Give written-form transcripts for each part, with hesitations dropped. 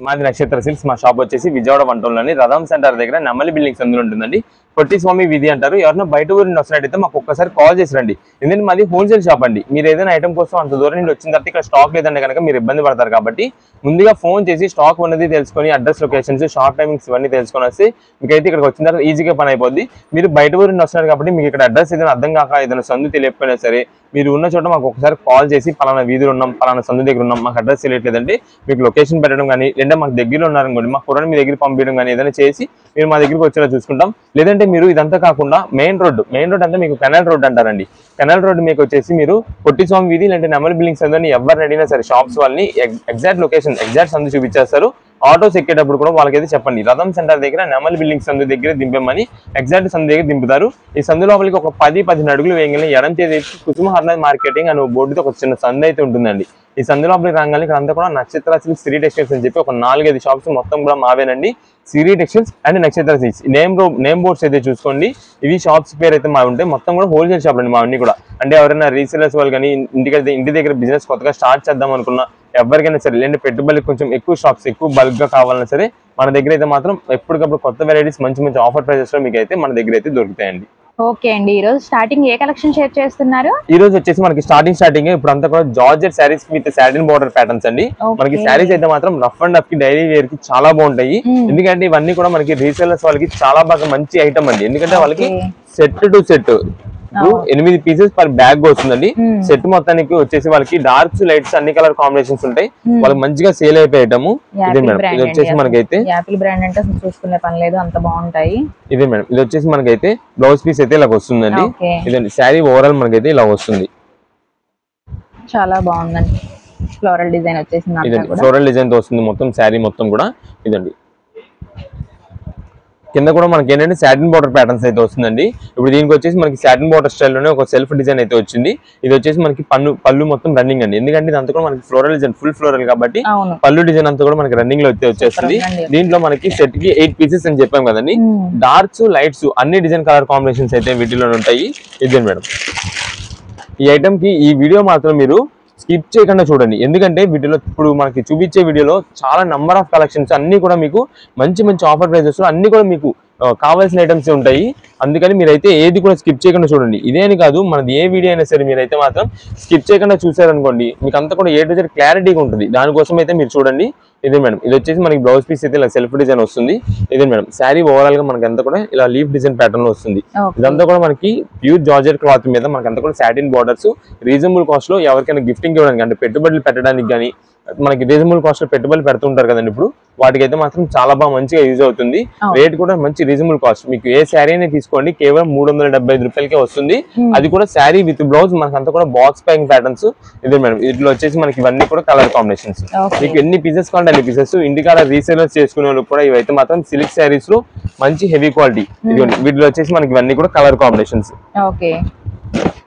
మాది నక్షత్ర సిల్క్స్ మా షాప్ వచ్చేసి విజయవాడ వంటలోని రథం సెంటర్ దగ్గర నెమలి బిల్డింగ్స్ అందులో ఉంటుందండి. పొట్టి స్వామి వీధి అంటారు. ఎవరైనా బయట ఊరి నుండి వస్తున్నట్టయితే మాకు ఒక్కసారి కాల్ చేసి రండి. ఎందుకంటే మాది హోల్సేల్ షాప్ అండి. మీరు ఏదైనా ఐటమ్ కోసం అంత దూరం నుండి వచ్చిన తర్వాత ఇక్కడ స్టాక్ లేదంటే కనుక మీరు ఇబ్బంది పడతారు. కాబట్టి ముందుగా ఫోన్ చేసి స్టాక్ ఉన్నది తెలుసుకొని అడ్రస్ లొకేషన్స్ షాప్ టైమింగ్స్ ఇవన్నీ తెలుసుకొని వస్తే మీకైతే ఇక్కడికి వచ్చిన తర్వాత ఈజీగా పని అయిపోద్ది. మీరు బయట ఊరి నుండి వస్తున్నారు కాబట్టి మీకు ఇక్కడ అడ్రస్ ఏదైనా అర్థం కాక ఏదైనా సందు తెలియకపోయినా సరే మీరు ఉన్న చోట మాకు ఒకసారి కాల్ చేసి పలానా వీధిలో ఉన్నాం, పలానా సందు దగ్గర ఉన్నాం, మాకు అడ్రస్ తెలియట్లేదంటే మీకు లొకేషన్ పెట్టడం కానీ లేదా మాకు దగ్గరలో ఉన్నారనుకోండి మా ఫోన్ మీ దగ్గర పంపించడం కానీ ఏదైనా చేసి మీరు మా దగ్గరికి వచ్చేలా చూసుకుంటాం. లేదంటే మీరు ఇదంతా కాకుండా మెయిన్ రోడ్ అంటే మీకు కెనాల్ రోడ్ అంటారండి. కెనాల్ రోడ్ మీకు వచ్చేసి మీరు పొట్టి స్వామి వీధి లేదంటే నెమలి బిల్డింగ్స్ అని ఎవరిని అడిగినా సరే షాప్స్ వాళ్ళని ఎగ్జాక్ట్ లొకేషన్ ఎగ్జాక్ట్ సందు చూపించేస్తారు. ఆటోస్ ఎక్కేటప్పుడు కూడా వాళ్ళకైతే చెప్పండి రథం సెంటర్ దగ్గర నెమలి బిల్డింగ్ సందు దగ్గర దింపమని ఎగ్జాక్ట్ సందు దగ్గర దింపుతారు. ఈ సందు లోపలికి ఒక 10-15 అడుగులు వేయగలిగిన ఎడం చేతి కుసుమహర్ణ మార్కెటింగ్ అనే బోర్డుతో ఒక చిన్న సందు అయితే ఉంటుందండి. ఈ సందు లోపలికి రాగానే ఇక్కడ అంతా కూడా నక్షత్ర సిల్క్స్ సిరీ టెక్స్టైల్స్ అని చెప్పి ఒక 4-5 షాప్స్ మొత్తం కూడా మావేనండి. సిరీ టెక్స్టైల్స్ అండ్ నక్షత్ర సిల్క్స్ నేమ్ బోర్డ్స్ అయితే చూసుకోండి. ఇవి షాప్స్ పేరు అయితే మా ఉంటాయి. మొత్తం కూడా హోల్సేల్ షాప్ అండి మావన్నీ కూడా. అంటే ఎవరైనా రీసేలర్స్ వాళ్ళు కానీ ఇంటి దగ్గర బిజినెస్ కొత్తగా స్టార్ట్ చేద్దాం అనుకున్నా ఎవరికైనా సరే లేదంటే పెట్టుబడికి కొంచెం ఎక్కువ షాప్స్ ఎక్కువ బల్క్ గా కావాలన్నా సరే మన దగ్గర అయితే మాత్రం ఎప్పటికప్పుడు కొత్త వెరైటీస్ మంచి ఆఫర్ ప్రైజెస్ లో మీకు అయితే మన దగ్గర అయితే దొరుకుతాయండి. ఓకే అండి, ఈ రోజు స్టార్టింగ్ ఏ కలెక్షన్ షేర్ చేస్తున్నారు? ఈ రోజు వచ్చేసి మనకి స్టార్టింగ్ ఇప్పుడు అంతా కూడా georgette saris with satin border patterns అండి. మనకి శారీస్ అయితే మాత్రం రఫ్ అండ్ రఫ్ కి డైలీ వేర్ కి చాలా బాగుంటాయి. ఎందుకంటే ఇవన్నీ కూడా మనకి రీసేలర్స్ వాళ్ళకి చాలా బాగా మంచి ఐటమ్ అండి. ఎందుకంటే వాళ్ళకి set to set 8 pieces per bag వస్తుందండి. సెట్ మొత్తానికి వచ్చేసి వాళ్ళకి డార్క్స్ లైట్స్ అన్ని కలర్ కాంబినేషన్స్ ఉంటాయి. వాళ్ళకి మంచిగా సేల్ అయిపోయి ఐటమ్ ఇదే మేడం. ఇది వచ్చేసి మనకైతే యాపిల్ బ్రాండ్ అంటే చూసుకునే పని లేదు, అంత బాగుంటాయి. ఇదే మేడం. ఇది వచ్చేసి మనకైతే బ్లౌజ్ పీస్ అయితే ఇలా వస్తుందండి. ఇదండి శారీ ఓవరాల్ మనకైతే ఇలా వస్తుంది. చాలా బాగుందండి. ఫ్లోరల్ డిజైన్ వచ్చేసింది. ఇదండి ఫ్లోరల్ డిజైన్ తో వస్తుంది మొత్తం శారీ మొత్తం కూడా. ఇదండి కింద కూడా మనకి ఏంటంటే సాటిన్ బోర్డర్ ప్యాటర్న్స్ అయితే వస్తుందండి. ఇప్పుడు దీనికి వచ్చేసి మనకి సాటిన్ బోర్డర్ స్టైల్లోనే ఒక సెల్ఫ్ డిజైన్ అయితే వచ్చింది. ఇది వచ్చేసి మనకి పళ్ళు మొత్తం రన్నింగ్ అండి. ఎందుకంటే ఇదంతా కూడా మనకి ఫ్లోరల్ డిజైన్ ఫుల్ ఫ్లోరల్ కాబట్టి పళ్ళు డిజైన్ అంతా కూడా మనకి రన్నింగ్ లో అయితే వచ్చేస్తుంది. దీంట్లో మనకి సెట్ కి 8 పీసెస్ అని చెప్పాం కదండి. డార్క్స్ లైట్స్ అన్ని డిజైన్ కలర్ కాంబినేషన్స్ అయితే వీటిలో ఉంటాయి. ఇదే మేడం. ఈ ఐటమ్ కి ఈ వీడియో మాత్రం మీరు స్కిప్ చేయకుండా చూడండి. ఎందుకంటే వీటిలో ఇప్పుడు మనకి చూపించే వీడియోలో చాలా నంబర్ ఆఫ్ కలెక్షన్స్ అన్ని కూడా మీకు మంచి ఆఫర్ ప్రైజెస్ అన్ని కూడా మీకు కావాల్సిన ఐటమ్స్ ఉంటాయి. అందుకని మీరైతే ఏది కూడా స్కిప్ చేయకుండా చూడండి. ఇదే అని కాదు మనది ఏ వీడియో అయినా సరే మీరైతే మాత్రం స్కిప్ చేయకుండా చూసారనుకోండి మీకు అంతా కూడా ఏ టు జెడ్ క్లారిటీగా ఉంటుంది. దానికోసం అయితే మీరు చూడండి. ఇదే మేడం. ఇది వచ్చేసి మనకి బ్లౌజ్ పీస్ అయితే ఇలా సెల్ఫ్ డిజైన్ వస్తుంది. ఇదే మేడం. శారీ ఓవరాల్ గా మనకి అంతా కూడా ఇలా లీఫ్ డిజైన్ ప్యాటర్న్ లో వస్తుంది. ఇదంతా కూడా మనకి ప్యూర్ జార్జెట్ క్లాత్ మీద మనకి అంతా కూడా సాటిన్ బార్డర్స్ రీజనబుల్ కాస్ట్ లో ఎవరికైనా గిఫ్టింగ్ ఇవ్వడానికి అంటే పెట్టుబడులు పెట్టడానికి కానీ మనకి రీజనబుల్ కాస్ట్ లో పెట్టుబడులు పెడుతుంటారు కదండి. ఇప్పుడు వాటికైతే మాత్రం చాలా బాగా మంచిగా యూజ్ అవుతుంది. రేట్ కూడా మంచి రీజనబుల్ కాస్ట్. మీకు ఏ శారీ అయినా తీసుకోండి కేవలం 375 రూపాయలకే వస్తుంది. అది కూడా శారీ విత్ బ్లౌజ్ మనకంతా కూడా బాక్స్ ప్యాకింగ్ ప్యాటర్న్స్. ఇదే మేడం. వీటిలో వచ్చేసి మనకి ఇవన్నీ కూడా కలర్ కాంబినేషన్స్. మీకు ఎన్ని పీసెస్ కావాలంటే అన్ని పీసెస్. ఇంటికాడ రీసేలర్స్ చేసుకునే వాళ్ళు కూడా ఇవైతే మాత్రం సిల్క్ శారీస్ లో మంచి హెవీ క్వాలిటీ. వీటిలో వచ్చేసి మనకి ఇవన్నీ కూడా కలర్ కాంబినేషన్స్.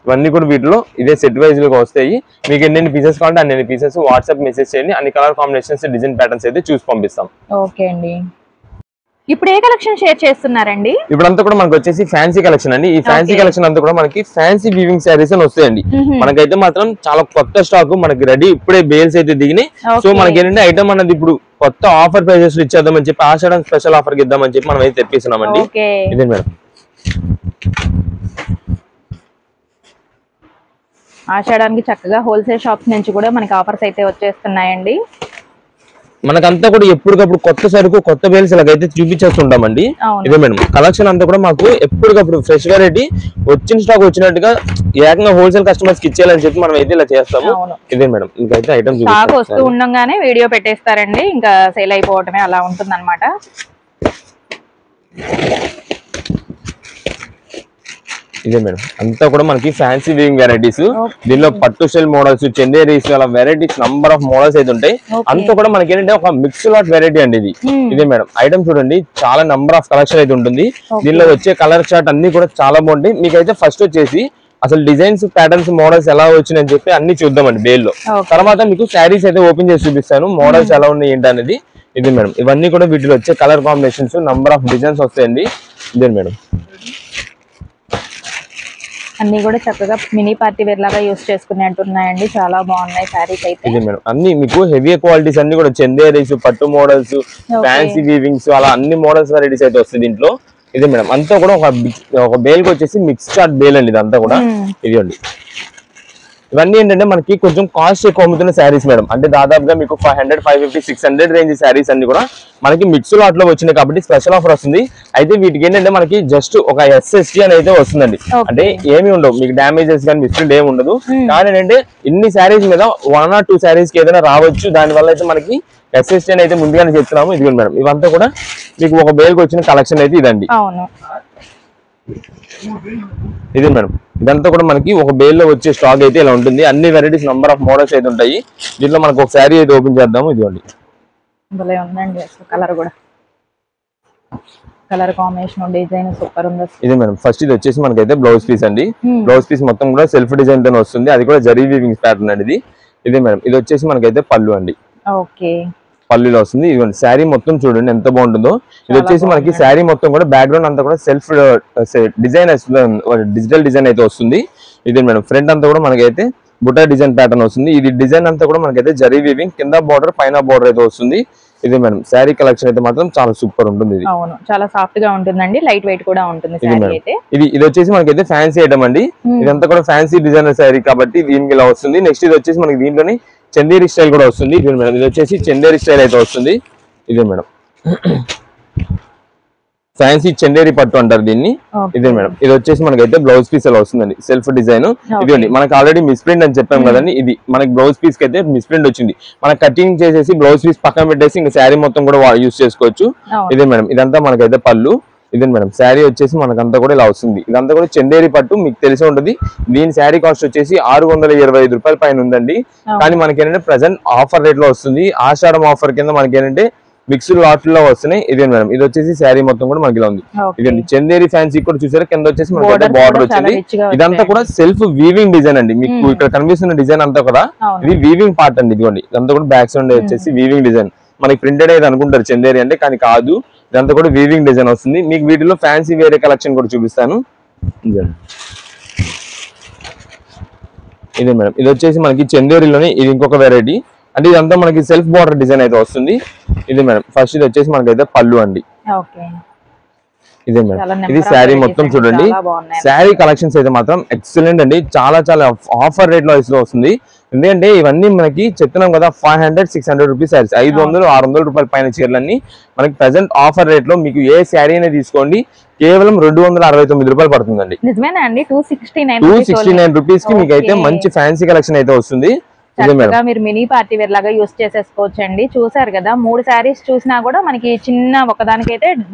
ఇవన్నీ కూడా వీటిలో ఇదే సెట్ వైజ్ గా వస్తాయి. మీకు ఎన్ని పీసెస్ కావాలంటే అన్ని పీసెస్ వాట్సాప్ మెసేజ్ చేయండి. అన్ని కలర్ కాంబినేషన్స్ డిజైన్ ప్యాటర్న్స్ అయితే చూసి పంపిస్తాం. ఓకే అండి. ఇప్పుడు ఏ కలెక్షన్ షేర్ చేస్తున్నారండి? ఇప్పుడంతా కూడా మనకి వచ్చేసి ఫ్యాన్సీ కలెక్షన్ అండి. ఈ ఫ్యాన్సీ కలెక్షన్ అంతా కూడా మనకి ఫ్యాన్సీ వీవింగ్ శారీస్ అని వస్తాయండి. మనకైతే మాత్రం చాలా కొత్త స్టాక్ మనకి రెడీ ఇప్పుడే బేల్స్ అయితే దిగినాయి. సో మనకి ఏంటంటే ఐటమ్ అన్నది ఇప్పుడు కొత్త ఆఫర్ ప్రైజెస్ ఇచ్చేద్దామని చెప్పి ఆషాఢం స్పెషల్ ఆఫర్ ఇద్దామని చెప్పి మనం అయితే తెప్పిస్తున్నామండి. ఇదే మేడం. ఆషాఢానికి చక్కగా హోల్సేల్ షాప్స్ నుంచి కూడా మనకి ఆఫర్స్ అయితే వచ్చేస్తున్నాయండి. మనకంతా కూడా ఎప్పటికప్పుడు కొత్త సరుకు కొత్త బేల్స్ ఇలాగైతే చూపించేస్తుంటామండి. ఇదే మేడం. కలెక్షన్ అంతా కూడా మాకు ఎప్పటికప్పుడు ఫ్రెష్ వెరైటీ వచ్చిన స్టాక్ వచ్చినట్టుగా ఏకంగా హోల్సేల్ కస్టమర్స్ కి ఇచ్చేయాలని చెప్పి మనం అయితే ఇలా చేస్తాము. ఇదే మేడం. ఇంకైతే ఐటమ్ స్టాక్ వస్తూ ఉండగానే వీడియో పెట్టేస్తారండి. ఇంకా సేల్ అయిపోవటమే అలా ఉంటుంది అనమాట. ఇదే మేడం. అంతా కూడా మనకి ఫ్యాన్సీ వీవింగ్ వెరైటీస్. దీనిలో పట్టు షెల్ మోడల్స్ చందేరీస్ అలా వెరైటీస్ నంబర్ ఆఫ్ మోడల్స్ అయితే ఉంటాయి. అంతా కూడా మనకి ఏంటంటే ఒక మిక్స్ లాట్ వెరైటీ అండి ఇది. ఇదే మేడం. ఐటమ్ చూడండి చాలా నంబర్ ఆఫ్ కలెక్షన్ అయితే ఉంటుంది. దీనిలో వచ్చే కలర్ చార్ట్ అన్ని కూడా చాలా బాగుంటాయి. మీకైతే ఫస్ట్ వచ్చేసి అసలు డిజైన్స్ ప్యాటర్న్స్ మోడల్స్ ఎలా వచ్చినాయని చెప్పి అన్ని చూద్దామండి బేల్లో. తర్వాత మీకు శారీస్ అయితే ఓపెన్ చేసి చూపిస్తాను మోడల్స్ ఎలా ఉన్నాయి ఏంటి అనేది. ఇది మేడం. ఇవన్నీ కూడా వీటిలో వచ్చే colour combinations number of designs వస్తాయండి. ఇదే మేడం. అన్ని కూడా చక్కగా మినీ పార్టీ వేర్ లాగా యూస్ చేసుకునేట్టు ఉన్నాయండి. చాలా బాగున్నాయి సారీస్ అయితే. ఇది మేడం అన్ని మీకు హెవీ క్వాలిటీస్ అన్ని కూడా చందేరీస్, పట్టు మోడల్స్, ఫ్యాన్సీ వీవింగ్స్ అలా అన్ని మోడల్స్ వెరైటీస్ అయితే వస్తాయి దీంట్లో. ఇదే మేడం అంతా కూడా ఒక బేల్ కి వచ్చేసి మిక్స్ చార్ట్ బేల్ అండి ఇదంతా కూడా. ఇదిగోండి ఇవన్నీ ఏంటంటే మనకి కొంచెం కాస్ట్ ఎక్కువ అమ్ముతున్న శారీస్ మేడం. అంటే దాదాపుగా మీకు 500, 550, 600 రేంజ్ శారీస్ అన్ని కూడా మనకి మిక్స్ లాట్ లో వచ్చినాయి కాబట్టి స్పెషల్ ఆఫర్ వస్తుంది. అయితే వీటికి ఏంటంటే మనకి జస్ట్ ఒక SST అని అయితే వస్తుందండి. అంటే ఏమి ఉండవు మీకు డ్యామేజెస్ కానీ మిస్ప్రింట్ ఏమి ఉండదు. కానీ ఏంటంటే ఇన్ని శారీస్ మీద 1 or 2 శారీస్ కి ఏదైనా రావచ్చు. దానివల్ల అయితే మనకి SST అని అయితే ముందుగానే చెప్తున్నాము. ఇదిగోండి మేడం ఇవంతా కూడా మీకు ఒక బేల్కి వచ్చిన కలెక్షన్ అయితే ఇదండి. ఇది మేడం ఇదంతా కూడా మనకి ఒక బేల్ లో వచ్చే స్టాక్ అయితే ఇలా ఉంటుంది. అన్ని వెరైటీస్ నంబర్ ఆఫ్ మోడల్స్ అయితే ఉంటాయి. దీంట్లో మనకు ఒక శారీ అయితే ఓపెన్ చేద్దాము. ఇదిగోండి కలర్ కాంబినేషన్ డిజైన్ సూపర్ ఉంది. ఇది మేడం ఫస్ట్ ఇది వచ్చేసి మనకైతే బ్లౌజ్ పీస్ అండి. బ్లౌజ్ పీస్ మొత్తం కూడా సెల్ఫ్ డిజైన్ తో వస్తుంది. అది కూడా జరీ వీవింగ్ ప్యాటర్న్ అండి. ఇది మేడం ఇది వచ్చేసి మనకైతే పళ్ళు అండి. పళ్ళులో వస్తుంది. ఇదిగోండి శారీ మొత్తం చూడండి ఎంత బాగుంటుందో. ఇది వచ్చేసి మనకి శారీ మొత్తం కూడా బ్యాక్గ్రౌండ్ అంతా కూడా సెల్ఫ్ డిజైన్ డిజిటల్ డిజైన్ అయితే వస్తుంది. ఇది మేడం ఫ్రంట్ అంతా కూడా మనకైతే బుటా డిజైన్ ప్యాటర్న్ వస్తుంది. ఇది డిజైన్ అంతా కూడా మనకైతే జరీ వీవింగ్, కింద బార్డర్ పైన బార్డర్ అయితే వస్తుంది. ఇది మేడం శారీ కలెక్షన్ అయితే మాత్రం చాలా సూపర్ ఉంటుంది. ఇది చాలా సాఫ్ట్ గా ఉంటుందండి, లైట్ వెయిట్ కూడా ఉంటుంది. ఇది వచ్చేసి మనకైతే ఫ్యాన్సీ ఐటమ్ అండి. ఇదంతా కూడా ఫ్యాన్సీ డిజైనర్ శారీ కాబట్టి దీనికి ఇలా వస్తుంది. నెక్స్ట్ ఇది వచ్చేసి మనకి దీంట్లోని చందేరి స్టైల్ కూడా వస్తుంది. ఇది మేడం ఇది వచ్చేసి చందేరి స్టైల్ అయితే వస్తుంది. ఇదే మేడం ఫ్యాన్సీ చందేరి పట్టు అంటారు దీన్ని. ఇదే మేడం ఇది వచ్చేసి మనకైతే బ్లౌజ్ పీస్ అలా వస్తుందండి సెల్ఫ్ డిజైన్. ఇదండి మనకి ఆల్రెడీ మిస్ప్రింట్ అని చెప్పాం కదండి. ఇది మనకి బ్లౌజ్ పీస్ కి అయితే మిస్ప్రింట్ వచ్చింది. మనకి కటింగ్ చేసేసి బ్లౌజ్ పీస్ పక్కన పెట్టేసి ఇంకా శారీ మొత్తం కూడా యూజ్ చేసుకోవచ్చు. ఇదే మేడం ఇదంతా మనకైతే పళ్ళు. ఇదే మేడం శారీ వచ్చేసి మనకంతా కూడా ఇలా వస్తుంది. ఇదంతా కూడా చందేరి పట్టు మీకు తెలిసి ఉంటుంది. దీని శారీ కాస్ట్ వచ్చేసి 625 రూపాయల పైన ఉందండి. కానీ మనకి ఏంటంటే ప్రెసెంట్ ఆఫర్ రేట్ లో వస్తుంది. ఆషాఢం ఆఫర్ కింద మనకి ఏంటంటే మిక్స్డ్ లాట్ లో వస్తున్నాయి. ఇదే మేడం ఇది వచ్చేసి శారీ మొత్తం కూడా మనకి ఇలా ఉంది. ఇదండి చందేరి ఫ్యాన్సీ కూడా చూసారా, కింద వచ్చేసి మనకి బార్డర్ వచ్చింది. ఇదంతా కూడా సెల్ఫ్ వీవింగ్ డిజైన్ అండి. మీకు ఇక్కడ కనిపిస్తున్న డిజైన్ అంతా కూడా ఇది వీవింగ్ పార్ట్ అండి. ఇదిగోండి ఇదంతా కూడా బ్యాక్ సైడ్ వచ్చేసి వీవింగ్ డిజైన్. మనకి ప్రింటెడ్ అయితే అనుకుంటారు చందేరి అంటే, కానీ కాదు. ఇదంతా కూడా వీవింగ్ డిజైన్ వస్తుంది. మీకు వీటిలో ఫ్యాన్సీ వేరే కలెక్షన్ కూడా చూపిస్తాను. ఇదే మేడం ఇది వచ్చేసి మనకి చందేరిలోనే ఇది ఇంకొక వెరైటీ. అంటే ఇదంతా మనకి సెల్ఫ్ బార్డర్ డిజైన్ అయితే వస్తుంది. ఇది మేడం ఫస్ట్ ఇది వచ్చేసి మనకైతే పళ్ళు అండి. ఇదే మేడం ఇది శారీ మొత్తం చూడండి. శారీ కలెక్షన్స్ అయితే మాత్రం ఎక్సలెంట్ అండి. చాలా చాలా ఆఫర్ రేట్ లో వస్తుంది. ఎందుకంటే ఇవన్నీ మనకి చెప్తున్నాం కదా 500, 600 రూపీస్ శారీస్, 500, 600 రూపాయల పైన చీరలన్నీ మనకి ప్రెసెంట్ ఆఫర్ రేట్ లో మీకు ఏ శారీ అనేది తీసుకోండి కేవలం 269 రూపాయలు పడుతుందండి. 269 రూపీస్ కి మీకు అయితే మంచి ఫ్యాన్సీ కలెక్షన్ అయితే వస్తుంది. మీరు మినీ పార్టీ వేర్ లాగా యూస్ చేసేసుకోవచ్చు అండి. చూసారు కదా 3 శారీస్ చూసినా కూడా మనకి చిన్న ఒకదానికైతే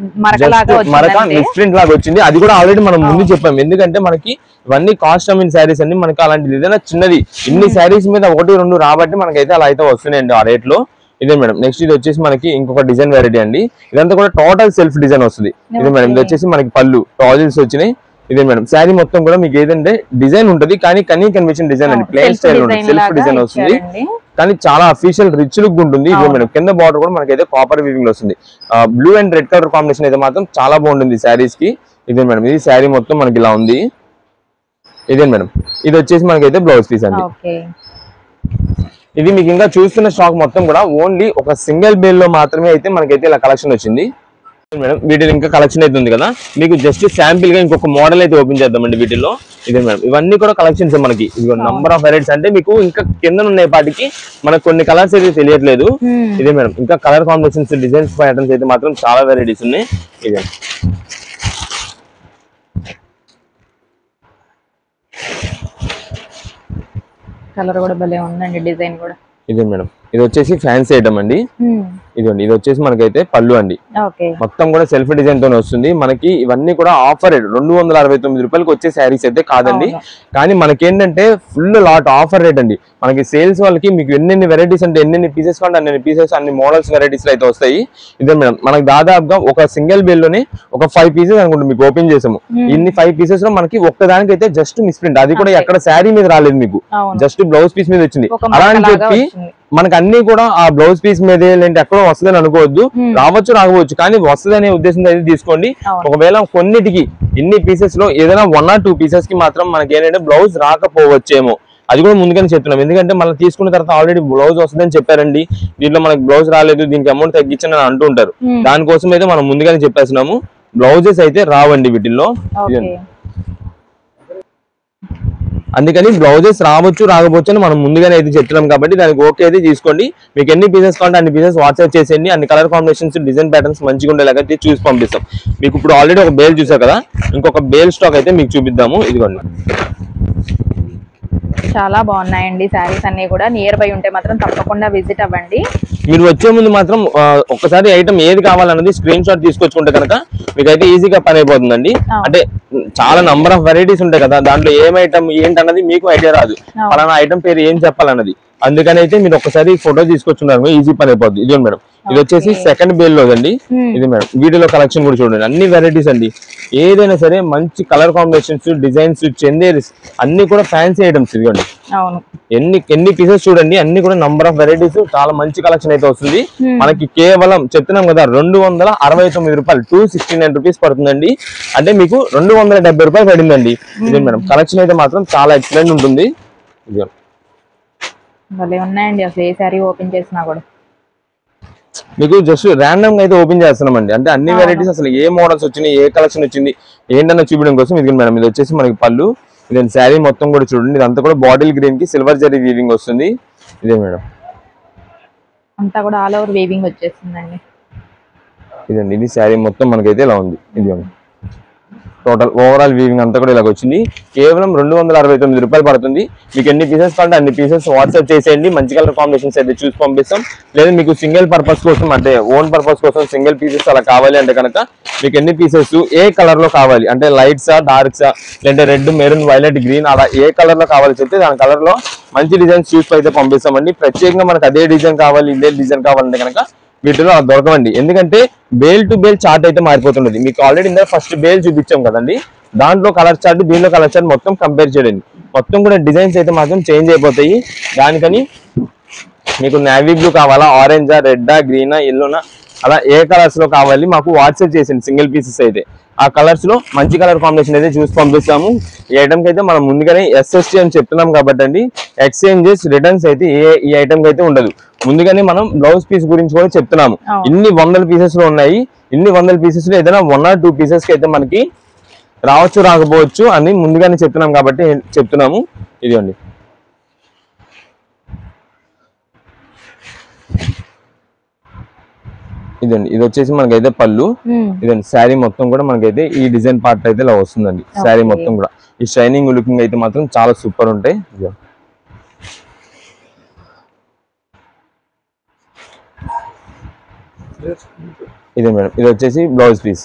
మరక మిస్ప్రింట్ లాగా వచ్చింది. అది కూడా ఆల్రెడీ మనం ముందు చెప్పాం. ఎందుకంటే మనకి ఇవన్నీ కాస్ట్ అమ్మిన శారీస్ అన్ని మనకి అలాంటిది ఏదైనా చిన్నది ఇన్ని శారీస్ మీద 1, 2 రాబట్టి మనకైతే అలా అయితే వస్తున్నాయండి ఆ రేట్ లో. ఇదే మేడం నెక్స్ట్ ఇది వచ్చేసి మనకి ఇంకొక డిజైన్ వెరైటీ అండి. ఇదంతా కూడా టోటల్ సెల్ఫ్ డిజైన్ వస్తుంది. ఇదే మేడం ఇది వచ్చేసి మనకి పళ్ళు టాజిల్స్ వచ్చినాయి. ఇదే మేడం శారీ మొత్తం కూడా మీకు ఏదంటే డిజైన్ ఉంటుంది, కానీ కన్వెన్షన్ డిజైన్ అండి. ప్లేన్ స్టైల్ ఉంటుంది, సెల్ఫ్ డిజైన్ వస్తుంది, కానీ చాలా అఫీషియల్ రిచ్ లుక్ ఉంటుంది. ఇదే మేడం కింద బార్డర్ కూడా మనకైతే కాపర్ వీవింగ్ లో వస్తుంది. Blue and red colour combination అయితే మాత్రం చాలా బాగుంటుంది శారీస్ కి. ఇదే మేడం ఇది శారీ మొత్తం మనకి ఇలా ఉంది. ఇదే మేడం ఇది వచ్చేసి మనకైతే బ్లౌజ్ పీస్ అండి. ఇది మీకు ఇంకా చూస్తున్న స్టాక్ మొత్తం కూడా ఓన్లీ ఒక సింగిల్ బేల్ లో మాత్రమే అయితే మనకైతే ఇలా కలెక్షన్ వచ్చింది మేడం. వీటిలో ఇంకా కలెక్షన్ అయితే ఉంది కదా, మీకు జస్ట్ శాంపిల్ గా ఇంకొక మోడల్ అయితే ఓపెన్ చేద్దామండి వీటిలో. ఇదే మేడం ఇవన్నీ కూడా కలెక్షన్స్ మనకి నంబర్ ఆఫ్ వెరైటీస్. అంటే మీకు ఇంకా కింద ఉన్న పాటికి మనకు కొన్ని కలర్స్ అయితే తెలియట్లేదు. ఇదే మేడం ఇంకా కలర్ కాంబినేషన్స్ డిజైన్స్ ప్యాటర్న్స్ అయితే మాత్రం చాలా వెరైటీస్ ఉన్నాయి. ఇదే కలర్ కూడా భలే ఉందండి, డిజైన్ కూడా. ఇదే మేడం ఇది వచ్చేసి ఫ్యాన్సీ ఐటమ్ అండి. ఇదండి ఇది వచ్చేసి మనకైతే పళ్ళు అండి. మొత్తం కూడా సెల్ఫ్ డిజైన్ తోనే వస్తుంది. మనకి ఇవన్నీ కూడా ఆఫర్ రేట్ 269 రూపాయలకి వచ్చే శారీస్ అయితే కాదండి. కానీ మనకేంటంటే ఫుల్ లాట్ ఆఫర్ రేట్ అండి. మనకి సేల్స్ వాళ్ళకి మీకు ఎన్నెన్ని వెరైటీస్ అంటే ఎన్నెన్ని పీసెస్ కావాలి అన్ని పీసెస్ అన్ని మోడల్స్ వెరైటీస్ అయితే వస్తాయి. ఇదే మేడం మనకి దాదాపుగా ఒక సింగిల్ బిల్ లోనే ఒక 5 పీసెస్ అనుకుంటే మీకు ఓపెన్ చేసాము. ఇన్ని 5 పీసెస్ లో మనకి ఒక్కదానికి అయితే జస్ట్ మిస్ప్రింట్, అది కూడా ఎక్కడ శారీ మీద రాలేదు, మీకు జస్ట్ బ్లౌజ్ పీస్ మీద వచ్చింది. అలా అని చెప్పి మనకు అన్ని కూడా ఆ బ్లౌజ్ పీస్ మీద ఏంటి ఎక్కడో వస్తుందని అనుకోవద్దు, రావచ్చు రాకపోవచ్చు, కానీ వస్తుంది అనే ఉద్దేశంతో అయితే తీసుకోండి. ఒకవేళ కొన్నిటికి ఇన్ని పీసెస్ లో ఏదైనా 1 or 2 పీసెస్ కి మాత్రం మనకి ఏంటంటే బ్లౌజ్ రాకపోవచ్చేమో, అది కూడా ముందుగానే చెప్తున్నాం. ఎందుకంటే మనం తీసుకున్న తర్వాత ఆల్రెడీ బ్లౌజ్ వస్తుందని చెప్పారండి, దీంట్లో మనకి బ్లౌజ్ రాలేదు, దీనికి అమౌంట్ తగ్గించని అంటూ ఉంటారు. దానికోసం అయితే మనం ముందుగానే చెప్పేస్తున్నాము, బ్లౌజెస్ అయితే రావండి వీటిల్లో. అందుకని బ్లౌజెస్ రావచ్చు రాకపోవచ్చు అని మనం ముందుగానే అయితే చెప్తున్నాం కాబట్టి దానికి ఓకే అయితే తీసుకోండి. మీకు ఎన్ని పీసెస్ కావాలంటే అన్ని పీసెస్ వాట్సాప్ చేసేయండి. అన్ని కలర్ కాంబినేషన్స్ డిజైన్ ప్యాటర్న్స్ మంచిగా ఉండేలాగా చూసి పంపిస్తాం. మీకు ఇప్పుడు ఆల్రెడీ ఒక బేల్ చూసారు కదా, ఇంకొక బేల్ స్టాక్ అయితే మీకు చూపిద్దాము. ఇదిగోండి, చాలా బాగున్నాయండి శారీస్ అన్ని కూడా. నియర్ బై ఉంటే మాత్రం తప్పకుండా విజిట్ అవ్వండి. మీరు వచ్చే ముందు మాత్రం ఒక్కసారి ఐటమ్ ఏది కావాలన్నది స్క్రీన్ షాట్ తీసుకొచ్చుకుంటే కనుక మీకైతే ఈజీగా పని అయిపోతుందండి. అంటే చాలా నంబర్ ఆఫ్ వెరైటీస్ ఉంటాయి కదా, దాంట్లో ఏం ఐటమ్ ఏంటన్నది మీకు ఐడియా రాదు, పలానా ఐటమ్ పేరు ఏం చెప్పాలన్నది. అందుకని అయితే మీరు ఒకసారి ఫోటో తీసుకొచ్చున్నారు, ఈజీ పని అయిపోతుంది. ఇదిగోండి మేడం, ఇది వచ్చేసి సెకండ్ బేల్ లో అండి. ఇది మేడం వీడియోలో కలెక్షన్ కూడా చూడండి, అన్ని వెరైటీస్ అండి. ఏదైనా సరే మంచి కలర్ కాంబినేషన్స్, డిజైన్స్, చందేరీస్ అన్ని కూడా ఫ్యాన్సీ ఐటమ్స్. ఇదిగోండి ఎన్ని పీసెస్ చూడండి, అన్ని కూడా నంబర్ ఆఫ్ వెరైటీస్, చాలా మంచి కలెక్షన్ అయితే వస్తుంది. మనకి కేవలం చెప్తున్నాం కదా 269 రూపాయలు, 269 రూపీస్ పడుతుందండి. అంటే మీకు 270 రూపాయలు పడిందండి. ఇది మేడం కలెక్షన్ అయితే మాత్రం చాలా ఎక్సలెంట్ ఉంటుంది. భలే ఉన్నాయండి అసలు, ఏ శారీ ఓపెన్ చేసినా కూడా మీకు జస్ట్ ర్యాండమ్ గా అయితే ఓపెన్ చేస్తున్నామండి. అంటే అన్ని వెరైటీస్ అసలు ఏ మోడల్స్ వచ్చినాయి, ఏ కలెక్షన్ వచ్చింది ఏంటన్నా చూపించడం కోసం. ఇది మేడం, ఇది వచ్చేసి మనకి పళ్ళు, ఇది శారీ మొత్తం కూడా చూడండి, ఇదంతా కూడా బాటిల్ గ్రీన్ కి సిల్వర్ జరీ వీవింగ్ వస్తుంది. ఇదే మేడం, అంతా కూడా ఆల్ ఓవర్ వీవింగ్ వచ్చేస్తుందండి. ఇదండి, ఇది శారీ మొత్తం మనకైతే ఇలా ఉంది. ఇది టోటల్ ఓవరాల్ వీవింగ్ అంతా కూడా ఇలాగ వచ్చింది. కేవలం 269 రూపాయలు పడుతుంది. మీకు ఎన్ని పీసెస్ కావాలంటే అన్ని పీసెస్ వాట్సాప్ చేసేయండి. మంచి కలర్ కాంబినేషన్స్ అయితే చూసి పంపిస్తాం. లేదా మీకు సింగిల్ పర్పస్ కోసం అంటే ఓన్ పర్పస్ కోసం సింగిల్ పీసెస్ అలా కావాలి అంటే కనుక మీకు ఎన్ని పీసెస్ ఏ కలర్ లో కావాలి అంటే లైట్సా డార్క్సా లేదంటే రెడ్, మెరూన్, వైలెట్, గ్రీన్ అలా ఏ కలర్ లో కావాలి చెప్తే దాని కలర్ లో మంచి డిజైన్స్ చూసి అయితే పంపిస్తామండి. ప్రత్యేకంగా మనకు అదే డిజైన్ కావాలి ఇదే డిజైన్ కావాలంటే కనుక వీటిలో అలా దొరకవండి. ఎందుకంటే బేల్ టు బేల్ చార్ట్ అయితే మారిపోతున్నది. మీకు ఆల్రెడీ ఇందా ఫస్ట్ బేల్ చూపించాం కదండి, దాంట్లో కలర్ చార్ట్ దీంట్లో కలర్ చార్ట్ మొత్తం కంపేర్ చేయండి. మొత్తం కూడా డిజైన్స్ అయితే మాత్రం చేంజ్ అయిపోతాయి. దానికని మీకు నేవీ బ్లూ కావాలా, ఆరెంజా, రెడ్డా, గ్రీనా, ఎల్లోనా అలా ఏ కలర్స్ లో కావాలి మాకు వాట్సాప్ చేసింది. సింగిల్ పీసెస్ అయితే ఆ కలర్స్ లో మంచి కలర్ కాంబినేషన్ అయితే చూసి పంపిస్తాము. ఈ ఐటమ్ కి అయితే మనం ముందుగానే SST అని చెప్తున్నాం కాబట్టి అండి, ఎక్స్చేంజెస్ రిటర్న్స్ అయితే ఈ ఐటమ్ కి అయితే ఉండదు. ముందుగానే మనం బ్లౌజ్ పీస్ గురించి కూడా చెప్తున్నాము. ఇన్ని 100 పీసెస్ లో ఉన్నాయి, ఇన్ని 100 పీసెస్ లో ఏదైనా 1 or 2 పీసెస్ కి అయితే మనకి రావచ్చు రాకపోవచ్చు అని ముందుగానే చెప్తున్నాం కాబట్టి చెప్తున్నాము. ఇదిగోండి, ఇదండి, ఇది వచ్చేసి మనకైతే పళ్ళు. ఇదండి శారీ మొత్తం కూడా మనకైతే ఈ డిజైన్ పార్ట్ అయితే ఇలా వస్తుందండి. శారీ మొత్తం కూడా ఈ షైనింగ్ లుకింగ్ అయితే మాత్రం చాలా సూపర్ ఉంటాయి. ఇదే మేడం, ఇది వచ్చేసి బ్లౌజ్ పీస్.